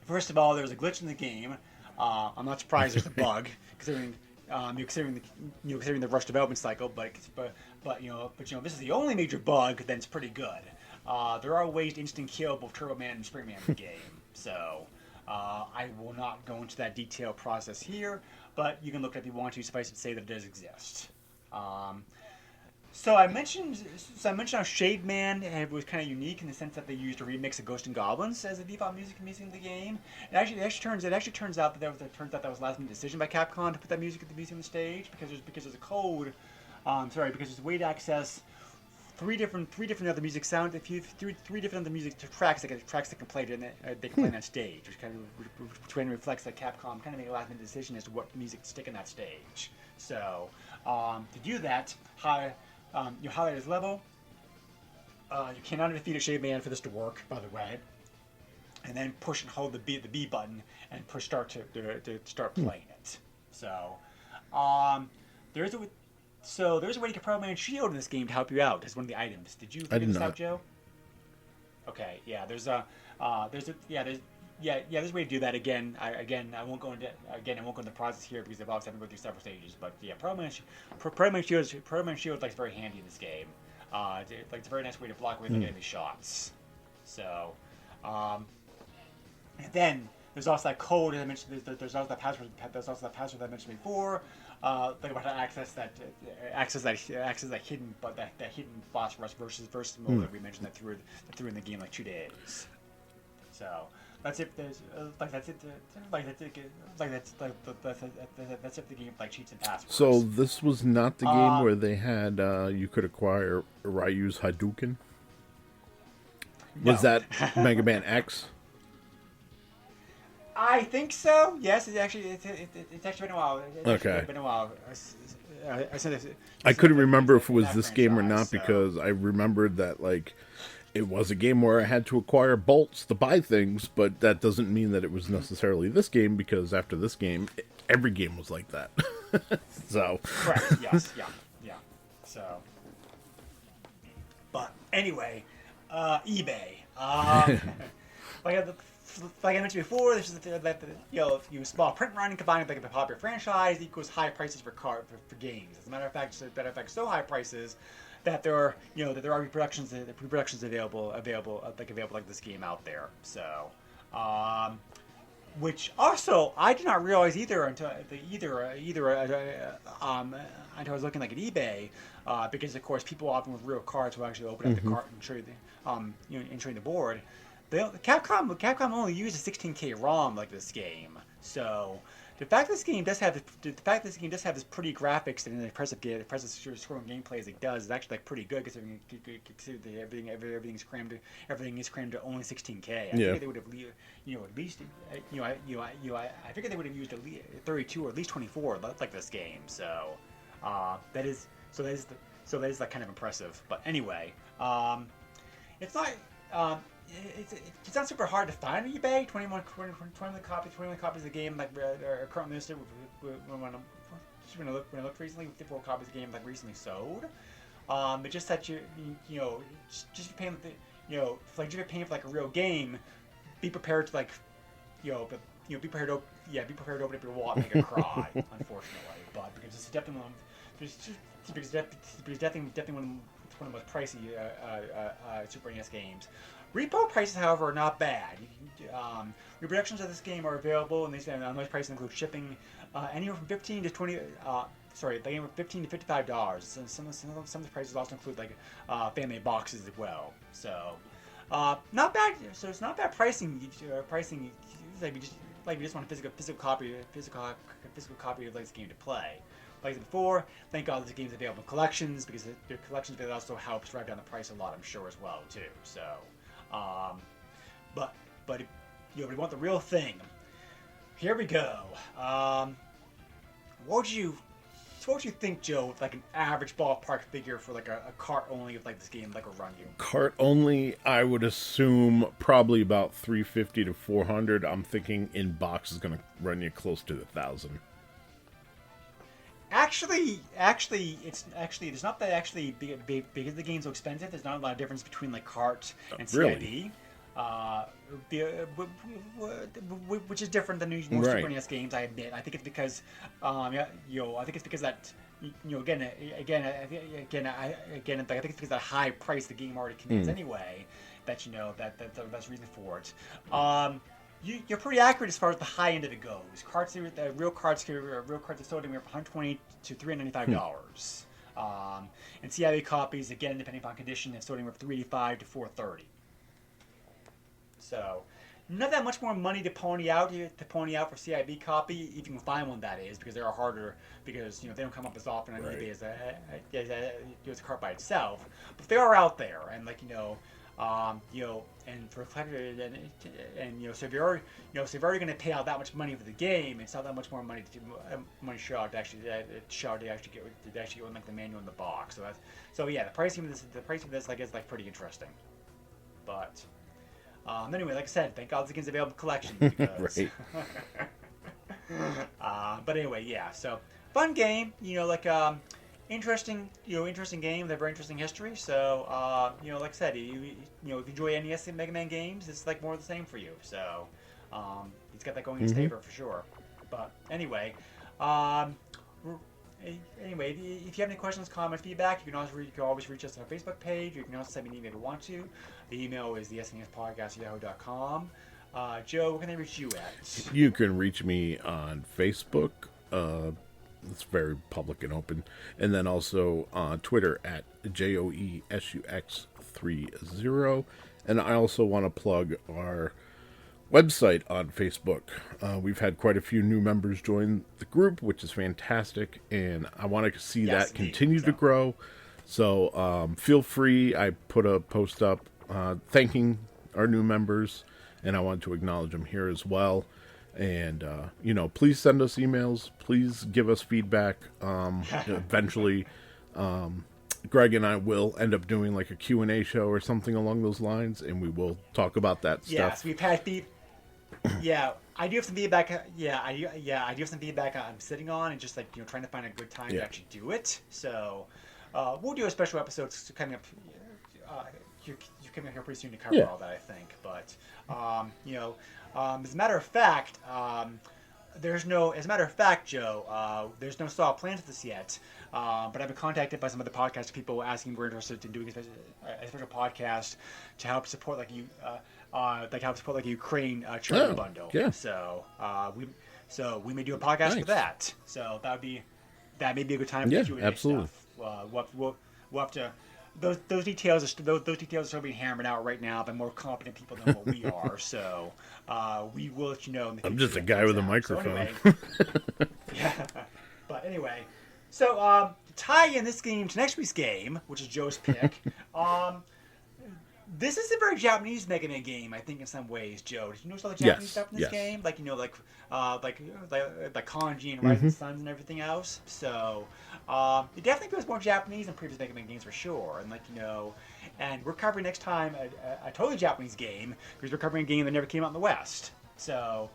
First of all, there's a glitch in the game. I'm not surprised there's a bug, considering the rush development cycle. But this is the only major bug. Then it's pretty good. There are ways to instant kill both Turbo Man and Spring Man in the game. So I will not go into that detailed process here, but you can look it up if you want to. Suffice it to say that it does exist. So I mentioned how Shade Man was kind of unique in the sense that they used a remix of Ghosts and Goblins as the default music in the game. It actually turns out that was a last minute decision by Capcom to put that music on the stage because there's a code. Because there's a way to access three different other music sound. If you three different other music tracks that can play on stage, which kind of reflects that Capcom kind of made a last minute decision as to what music to stick on that stage. So to do that, you highlight his level. You cannot defeat a Shade Man for this to work, by the way. And then push and hold the B button and push start to start playing it. So there's a way to get Pro Man Shield in this game to help you out as one of the items. Did you figure this out, Joe? Okay, yeah. There's a way to do that. Again, I won't go into the process here because I've also having to go through several stages. But yeah, Pro Man Shield like very handy in this game. It's a very nice way to block away the enemy shots. So, and then there's also that code that I mentioned. There's also that password. There's also that password that I mentioned before. Think about how to access that hidden boss rush versus mode that we mentioned that threw in the game like 2 days. So. That's if there's that's if the game like cheats and passwords. So this was not the game where they had you could acquire Ryu's Hadouken. Was that Mega Man X? I think so. Yes, it's actually been a while. Been a while. I couldn't remember if it was this game or not because I remembered that it was a game where I had to acquire bolts to buy things, but that doesn't mean that it was necessarily this game because after this game, every game was like that. So correct. Yes. Yeah. So, but anyway, eBay. Like I mentioned before, this is if you use small print run combined with a popular franchise equals high prices for games. As a matter of fact, so high prices that there are reproductions available like this game out there. So, which also I did not realize either until I was looking at eBay, because of course people often with real cards will actually open up the cart and show you the board. Capcom only uses 16K ROM like this game, so the fact this game does have this pretty graphics and impressive scrolling gameplay as it does is actually pretty good considering everything is crammed to only 16K. I figured they would have I figured they would have used at least 32 or at least 24 like this game. So that is kind of impressive. But anyway, it's not. It's not super hard to find on eBay. 21 copies of the game are currently listed. When I looked recently, 54 copies of the game recently sold. It's just that just paying if you're paying for a real game, be prepared to be prepared to open up your wallet and make it cry. Unfortunately, but because it's definitely one of the most pricey Super NES games. Repo prices, however, are not bad. Reproductions of this game are available, and those prices include shipping anywhere from $15 to $20. They anywhere from $15 to $55. And some of the prices also include family boxes as well. So, Not bad. So it's not bad pricing. Pricing like you just want a physical copy of this game to play. Like I said before, thank God this game's available in collections, because the collections bit also helps drive down the price a lot, I'm sure, as well too. So, but if you want the real thing, here we go. What would you think, Joe, with like an average ballpark figure for like a cart only of like this game like will run you? Cart only, I would assume probably about $350 to $400. I'm thinking in box is going to run you close to $1,000. Actually, it's not that actually because the game's so expensive. There's not a lot of difference between like cart and CIB. Really? Which is different than most Super NES games, I admit. I think it's because, I think it's because that, again, I think it's because that high price the game already commands anyway. That's the best reason for it. You're pretty accurate as far as the high end of it goes. Real cards are sold anywhere from $120 to $395. And CIB copies, again, depending upon condition, have sold anywhere from $385 to $430. So, not that much more money to pony out for CIB copy, if you can find one, that is, because they are harder, because they don't come up as often on eBay as a cart by itself. But they are out there, and and for collectors, so if you're already going to pay out that much money for the game, it's not that much more money to actually go and make the manual in the box. So the pricing of this like is like pretty interesting, but. Anyway, like I said, thank God the game's available collection. Because, but anyway, yeah. So fun game. Interesting game with a very interesting history. So like I said, if you enjoy NES and Mega Man games, it's like more of the same for you. So he's got that going in his favor for sure. But anyway, if you have any questions, comments, feedback, you can always reach us on our Facebook page. You can also send me an email if you want to. The email is the SNESpodcast@yahoo.com. Joe, where can they reach you at? You can reach me on Facebook. It's very public and open. And then also on Twitter at JOESUX30. And I also want to plug our website on Facebook. We've had quite a few new members join the group, which is fantastic, and I want to see that continue to grow. So feel free. I put a post up thanking our new members, and I want to acknowledge them here as well. And please send us emails. Please give us feedback. Eventually, Greg and I will end up doing like a Q&A show or something along those lines, and we will talk about that stuff. Yes, we've had I do have some feedback. I do have some feedback I'm sitting on, and just trying to find a good time to actually do it. So we'll do a special episode coming up. You're coming up here pretty soon to cover all that, I think. But as a matter of fact, Joe, there's no solid plans for this yet. But I've been contacted by some other podcast people asking if we're interested in doing a special podcast to help support Ukraine charity bundle. Yeah. So we may do a podcast for that. So that may be a good time for Q&A absolutely. Stuff. We'll have to. Those details are still being hammered out right now by more competent people than what we are. So we will let you know. In the I'm just a guy with a microphone. So but anyway, so to tie in this game to next week's game, which is Joe's pick, this is a very Japanese Mega Man game, I think, in some ways. Joe, did you notice all the Japanese stuff in this game? Like kanji and rising suns and everything else. So it definitely feels more Japanese than previous Mega Man games for sure. And and we're covering next time a totally Japanese game, because we're covering a game that never came out in the West. So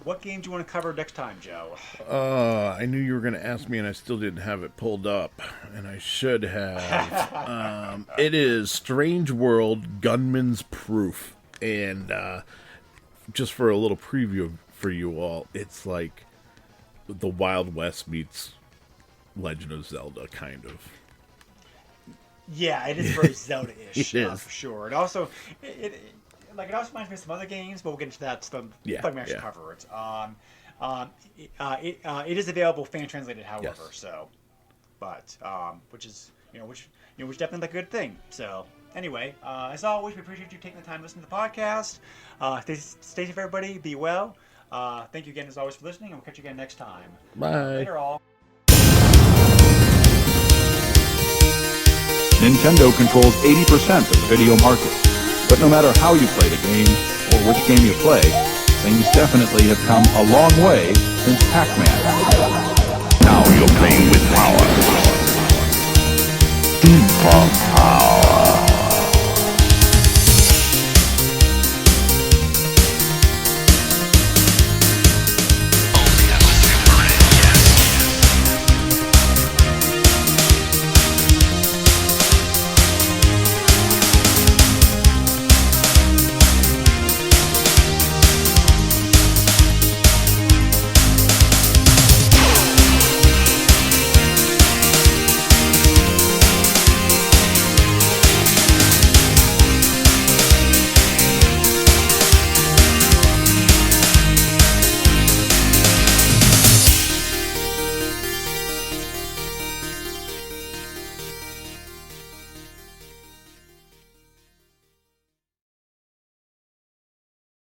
what game do you want to cover next time, Joe? I knew you were going to ask me, and I still didn't have it pulled up, and I should have. It is Strange World Gunman's Proof, and just for a little preview for you all, it's like the Wild West meets Legend of Zelda, kind of. Yeah, it is very Zelda-ish, It is. For sure. It also it also reminds me of some other games, but we'll get into that stuff when we actually cover it. It is available fan translated, however. So, but which is definitely like a good thing. So Anyway, as always, we appreciate you taking the time to listen to the podcast. Stay safe, everybody. Be well. Thank you again, as always, for listening, and we'll catch you again next time. Bye. Later, all. Nintendo controls 80% of the video market. But no matter how you play the game, or which game you play, things definitely have come a long way since Pac-Man. Now you're playing with power. Super power.